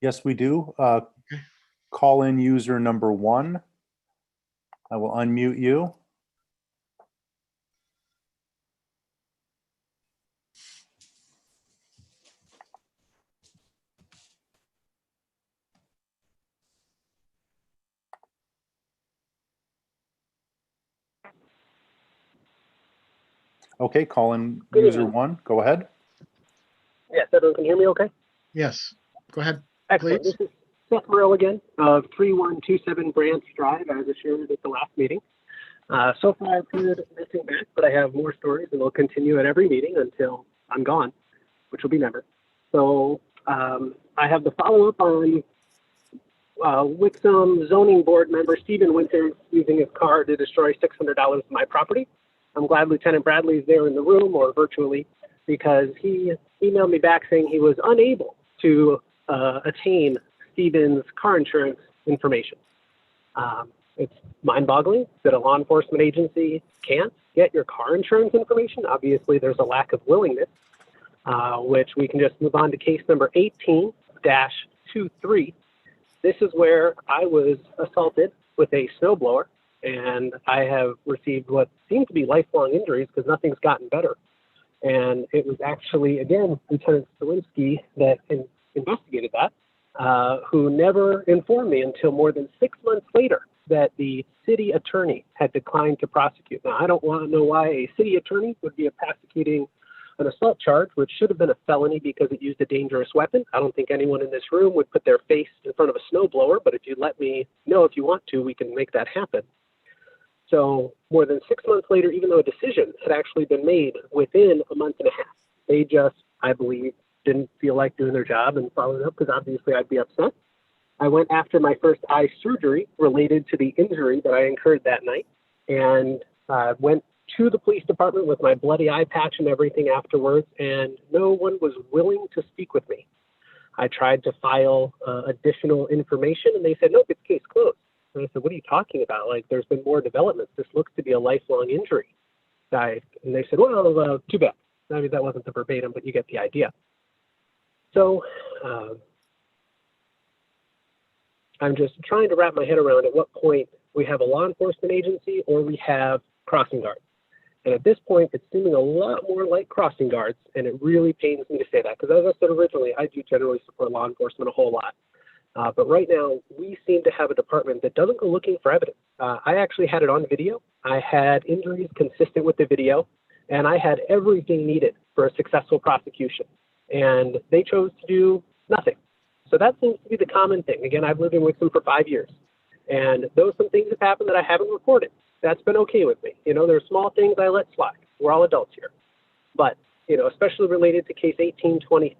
Yes, we do. Call in user number 1. I will unmute you. Okay, call in Good user evening. one. Go ahead. Yes, everyone can hear me okay? Yes, go ahead. Excellent. Please. This is Seth Morrell again of 3127 Branch Drive. I was assured at the last meeting. So far, I've heard nothing back, but I have more stories and they'll continue at every meeting until I'm gone, which will be never. So I have the follow-up on Wixom zoning board member Stephen Winter using his car to destroy $600 of my property. I'm glad Lieutenant Bradley is there in the room or virtually because he emailed me back saying he was unable to attain Stephen's car insurance information. It's mind-boggling that a law enforcement agency can't get your car insurance information. Obviously, there's a lack of willingness, which we can just move on to case number 18-23. This is where I was assaulted with a snowblower, and I have received what seem to be lifelong injuries because nothing's gotten better. And it was actually, again, Lieutenant Stalinsky that investigated that, who never informed me until more than 6 months later that the city attorney had declined to prosecute. Now, I don't want to know why a city attorney would be prosecuting an assault charge, which should have been a felony because it used a dangerous weapon. I don't think anyone in this room would put their face in front of a snowblower, but if you let me know if you want to, we can make that happen. So more than 6 months later, even though a decision had actually been made within a month and a half, they just, I believe, didn't feel like doing their job and followed up because obviously I'd be upset. I went after my first eye surgery related to the injury that I incurred that night and went to the police department with my bloody eye patch and everything afterwards, and no one was willing to speak with me. I tried to file additional information and they said, nope, it's case closed. And I said, what are you talking about? Like, there's been more developments. This looks to be a lifelong injury. And they said, well, too bad. I mean, that wasn't the verbatim, but you get the idea. So I'm just trying to wrap my head around at what point we have a law enforcement agency or we have crossing guards. And at this point, it's seeming a lot more like crossing guards, and it really pains me to say that, because as I said originally, I do generally support law enforcement a whole lot. But right now, we seem to have a department that doesn't go looking for evidence. I actually had it on video. I had injuries consistent with the video, and I had everything needed for a successful prosecution. And they chose to do nothing. So that seems to be the common thing. Again, I've lived in Wixom for 5 years, and those some things have happened that I haven't reported. That's been okay with me. You know, there are small things I let slide. We're all adults here. But, you know, especially related to case 18-23.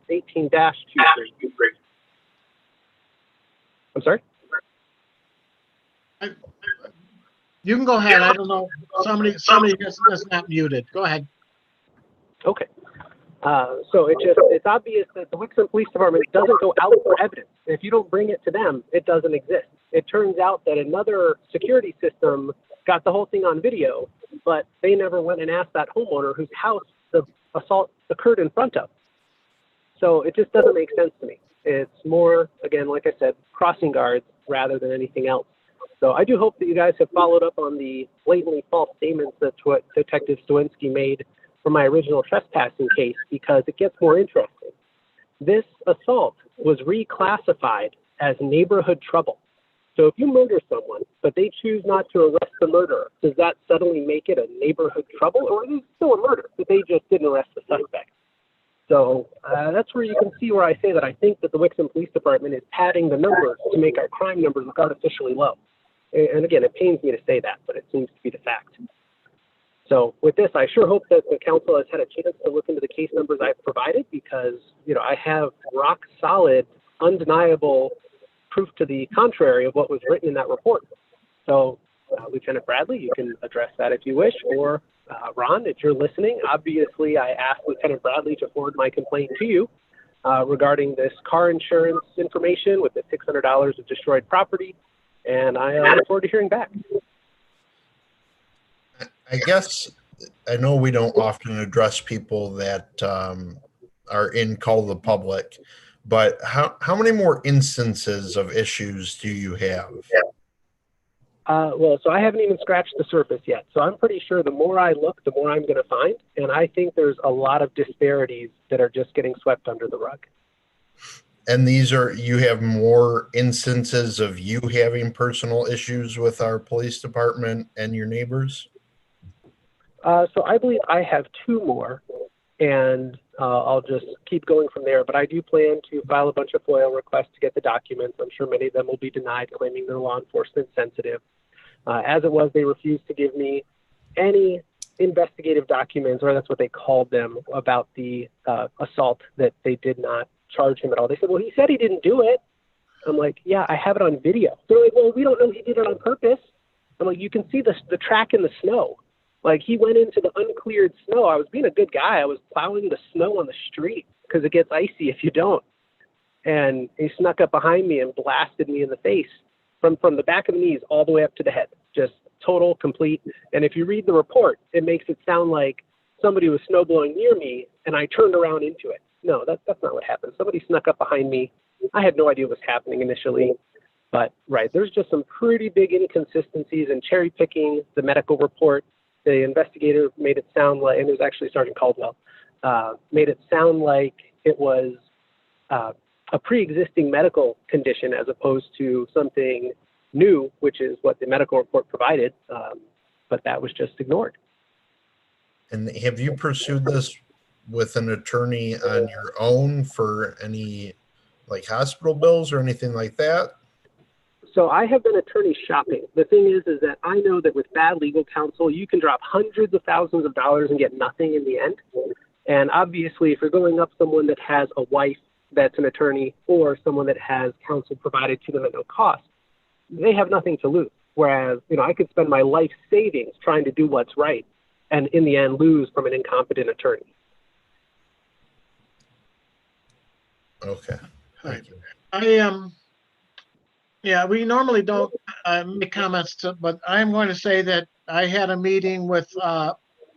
I'm sorry? You can go ahead. I don't know. Somebody is not muted. Go ahead. Okay. So it's obvious that the Wixom Police Department doesn't go out for evidence. If you don't bring it to them, it doesn't exist. It turns out that another security system got the whole thing on video, but they never went and asked that homeowner whose house the assault occurred in front of. So it just doesn't make sense to me. It's more, again, like I said, crossing guards rather than anything else. So I do hope that you guys have followed up on the blatantly false statements that's what Detective Stawinski made for my original trespassing case, because it gets more interesting. This assault was reclassified as neighborhood trouble. So if you murder someone, but they choose not to arrest the murderer, does that suddenly make it a neighborhood trouble, or is it still a murder, but they just didn't arrest the suspect? So that's where you can see where I say that I think that the Wixom Police Department is padding the numbers to make our crime numbers look artificially low. And again, it pains me to say that, but it seems to be the fact. So with this, I sure hope that the council has had a chance to look into the case numbers I've provided, because, you know, I have rock solid, undeniable proof to the contrary of what was written in that report. So Lieutenant Bradley, you can address that if you wish, or Ron, if you're listening. Obviously, I asked Lieutenant Bradley to forward my complaint to you regarding this car insurance information with the $600 of destroyed property, and I look forward to hearing back. I guess I know we don't often address people that are in Call to the Public, but how many more instances of issues do you have? Well, so I haven't even scratched the surface yet. So I'm pretty sure the more I look, the more I'm going to find. And I think there's a lot of disparities that are just getting swept under the rug. And you have more instances of you having personal issues with our police department and your neighbors? So I believe I have 2 more, and I'll just keep going from there. But I do plan to file a bunch of FOIL requests to get the documents. I'm sure many of them will be denied, claiming they're law enforcement sensitive. As it was, they refused to give me any investigative documents, or that's what they called them, about the assault, that they did not charge him at all. They said, well, he said he didn't do it. I'm like, yeah, I have it on video. They're like, well, we don't know he did it on purpose. I'm like, you can see the track in the snow. Like, he went into the uncleared snow. I was being a good guy. I was plowing the snow on the street because it gets icy if you don't. And he snuck up behind me and blasted me in the face from the back of the knees all the way up to the head. Just total, complete. And if you read the report, it makes it sound like somebody was snowblowing near me and I turned around into it. No, that's not what happened. Somebody snuck up behind me. I had no idea what was happening initially. But, right, there's just some pretty big inconsistencies in cherry picking the medical report. The investigator made it sound like, and it was actually Sergeant Caldwell, made it sound like it was a pre-existing medical condition as opposed to something new, which is what the medical report provided, but that was just ignored. And have you pursued this with an attorney on your own for any like hospital bills or anything like that? So I have been attorney shopping. The thing is that I know that with bad legal counsel, you can drop hundreds of thousands of dollars and get nothing in the end. And obviously, if you're going up someone that has a wife that's an attorney or someone that has counsel provided to them at no cost, they have nothing to lose. Whereas, I could spend my life savings trying to do what's right and in the end lose from an incompetent attorney. Okay. Thank you. Yeah, we normally don't make comments, but I'm going to say that I had a meeting with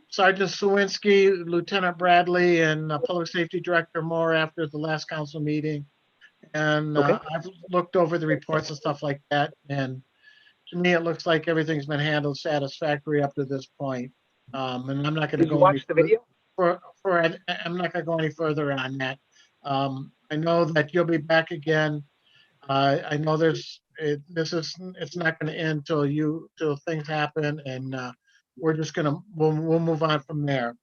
Sergeant Sawinski, Lieutenant Bradley, and Public Safety Director Moore after the last council meeting. And I've looked over the reports and stuff like that. And to me, it looks like everything's been handled satisfactory up to this point. And I'm not going to go any I'm not going to go any further on that. I know that you'll be back again. I know it's not going to end till things happen, and we're just we'll move on from there.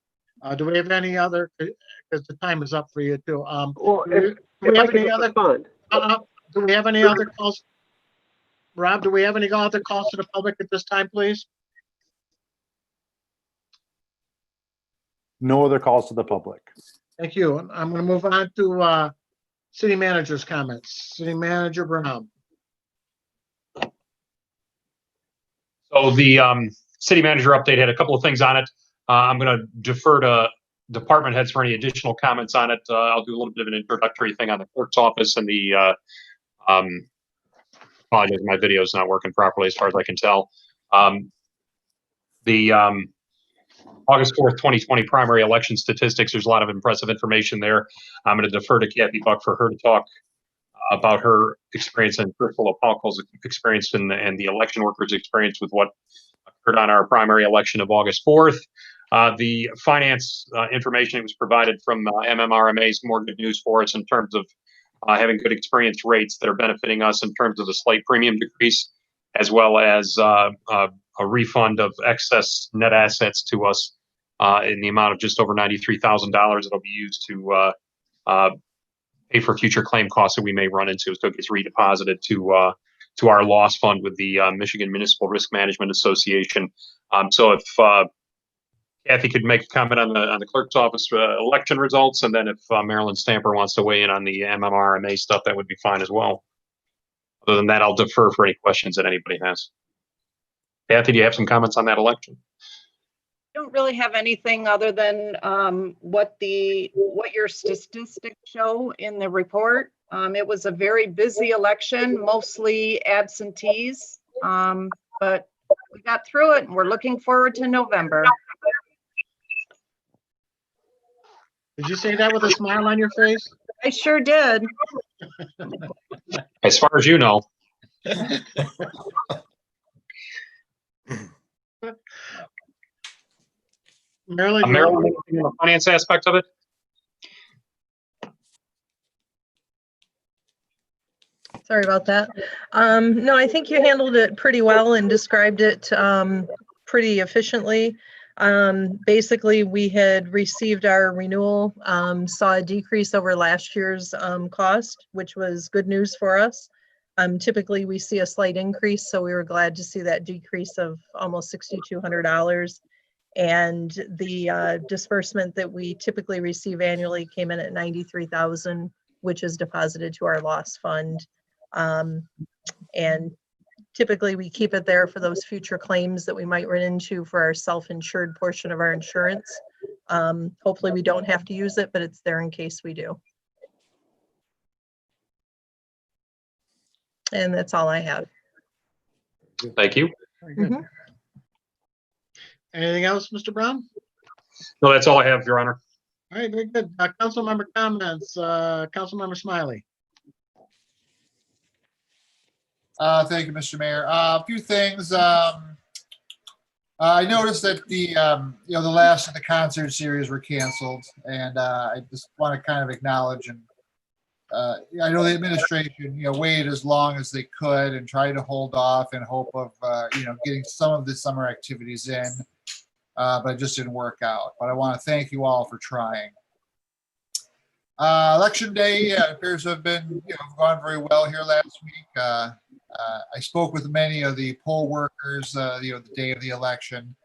Do we have any other? Because the time is up for you too. Do we have any other calls? Rob, do we have any other calls to the public at this time, please? No other calls to the public. Thank you. I'm going to move on to City Manager's comments. City Manager Brown. So the city manager update had a couple of things on it. I'm going to defer to department heads for any additional comments on it. I'll do a little bit of an introductory thing on the clerk's office and the apologize, my video is not working properly as far as I can tell. The August 4th, 2020 primary election statistics, there's a lot of impressive information there. I'm going to defer to Kathy Buck for her to talk about her experience and Crystal Opalco's experience and the election workers' experience with what occurred on our primary election of August 4th. The finance information that was provided from MMRMA is more good news for us in terms of having good experience rates that are benefiting us in terms of a slight premium decrease, as well as a refund of excess net assets to us in the amount of just over $93,000 that'll be used to pay for future claim costs that we may run into. So it gets redeposited to our loss fund with the Michigan Municipal Risk Management Association. So if Kathy could make a comment on the clerk's office election results, and then if Marilyn Stamper wants to weigh in on the MMRMA stuff, that would be fine as well. Other than that, I'll defer for any questions that anybody has. Kathy, do you have some comments on that election? Don't really have anything other than what your statistics show in the report. It was a very busy election, mostly absentees, but we got through it and we're looking forward to November. Did you say that with a smile on your face? I sure did. As far as you know. Marilyn, the finance aspect of it? Sorry about that. No, I think you handled it pretty well and described it pretty efficiently. Basically, we had received our renewal, saw a decrease over last year's cost, which was good news for us. Typically, we see a slight increase, so we were glad to see that decrease of almost $6,200. And the disbursement that we typically receive annually came in at $93,000, which is deposited to our loss fund. And typically we keep it there for those future claims that we might run into for our self-insured portion of our insurance. Hopefully we don't have to use it, but it's there in case we do. And that's all I have. Thank you. Very good. Anything else, Mr. Brown? No, that's all I have, Your Honor. All right, very good. Council member comments, Council member Smiley. Thank you, Mr. Mayor. A few things. I noticed that the the last of the concert series were canceled, and I just want to kind of acknowledge and I know the administration waited as long as they could and tried to hold off in hope of getting some of the summer activities in, but it just didn't work out. But I want to thank you all for trying. Election day appears to have been gone very well here last week. I spoke with many of the poll workers, the day of the election,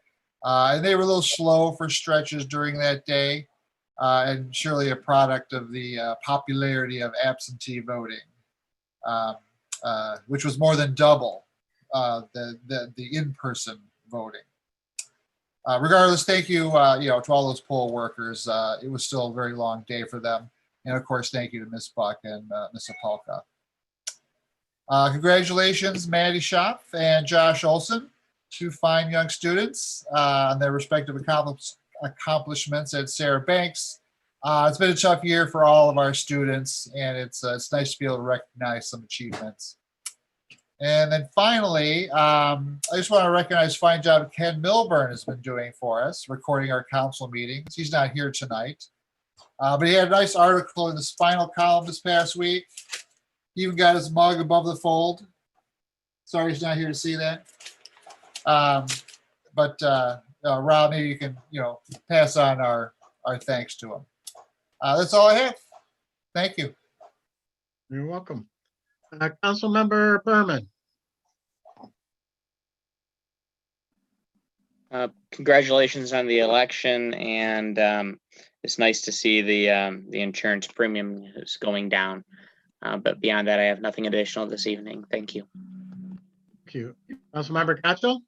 and they were a little slow for stretches during that day, and surely a product of the popularity of absentee voting, which was more than double the in-person voting. Regardless, thank you, to all those poll workers. It was still a very long day for them, and of course, thank you to Ms. Buck and Ms. Apolka. Congratulations, Maddie Schopf and Josh Olsen, two fine young students on their respective accomplishments at Sarah Banks. It's been a tough year for all of our students, and it's nice to be able to recognize some achievements. And then finally, I just want to recognize the fine job Ken Milburn has been doing for us, recording our council meetings. He's not here tonight, but he had a nice article in the Spinal Column this past week. He even got his mug above the fold. Sorry he's not here to see that. But Rob, maybe you can, pass on our thanks to him. That's all I have. Thank you. You're welcome. Councilmember Berman. Congratulations on the election, and it's nice to see the insurance premium is going down. But beyond that, I have nothing additional this evening. Thank you. Thank you. Councilmember Gatto.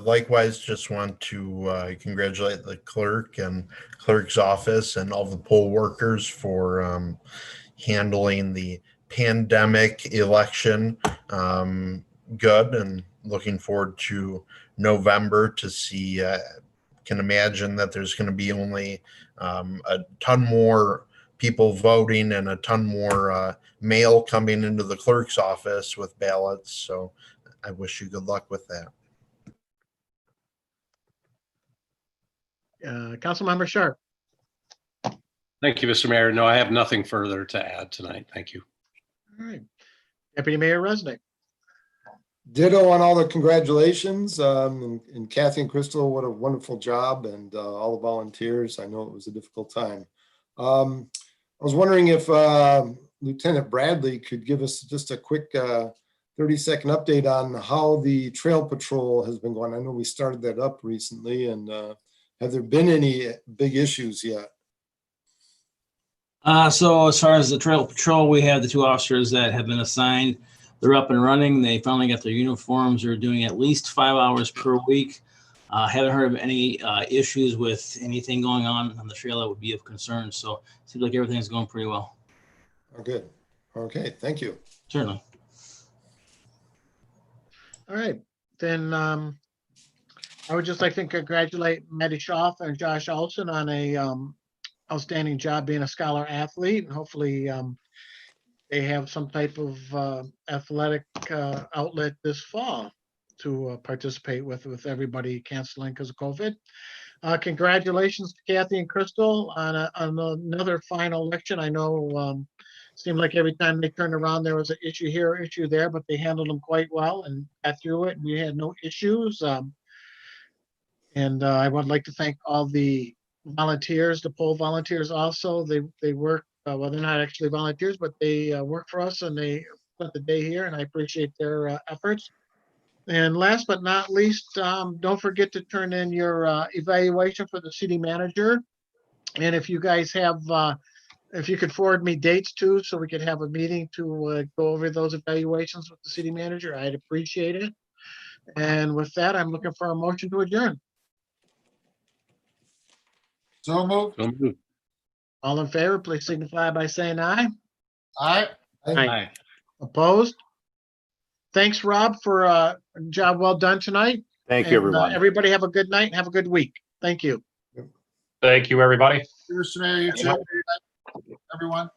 Likewise, just want to congratulate the clerk and clerk's office and all the poll workers for handling the pandemic election good, and looking forward to November to see. Can imagine that there's going to be only a ton more people voting and a ton more mail coming into the clerk's office with ballots. So I wish you good luck with that. Councilmember Sharp. Thank you, Mr. Mayor. No, I have nothing further to add tonight. Thank you. All right. Deputy Mayor Resnick. Ditto on all the congratulations. And Kathy and Crystal, what a wonderful job, and all the volunteers. I know it was a difficult time. I was wondering if Lieutenant Bradley could give us just a quick 30-second update on how the trail patrol has been going. I know we started that up recently, and have there been any big issues yet? So as far as the trail patrol, we have the 2 officers that have been assigned. They're up and running. They finally got their uniforms. They're doing at least 5 hours per week. Haven't heard of any issues with anything going on the trail that would be of concern. So it seems like everything's going pretty well. Oh, good. Okay, thank you. Certainly. All right, then I would just like to congratulate Maddie Schaaf and Josh Olsen on a outstanding job being a scholar athlete, and hopefully they have some type of athletic outlet this fall to participate with everybody canceling because of COVID. Congratulations to Kathy and Crystal on another final election. I know seemed like every time they turned around there was an issue here, issue there, but they handled them quite well and got through it. We had no issues. And I would like to thank all the volunteers, the poll volunteers also. They work, well, they're not actually volunteers, but they work for us and they spent the day here, and I appreciate their efforts. And last but not least, don't forget to turn in your evaluation for the city manager. And if you guys have, if you could forward me dates too, so we could have a meeting to go over those evaluations with the city manager, I'd appreciate it. And with that, I'm looking for a motion to adjourn. So moved. So moved. All in favor, please signify by saying aye. Aye. Aye. Opposed? Thanks, Rob, for a job well done tonight. Thank you, And, everyone. everybody have a good night and have a good week. Thank you. Thank you, everybody. Mr. Mayor, you too, everyone.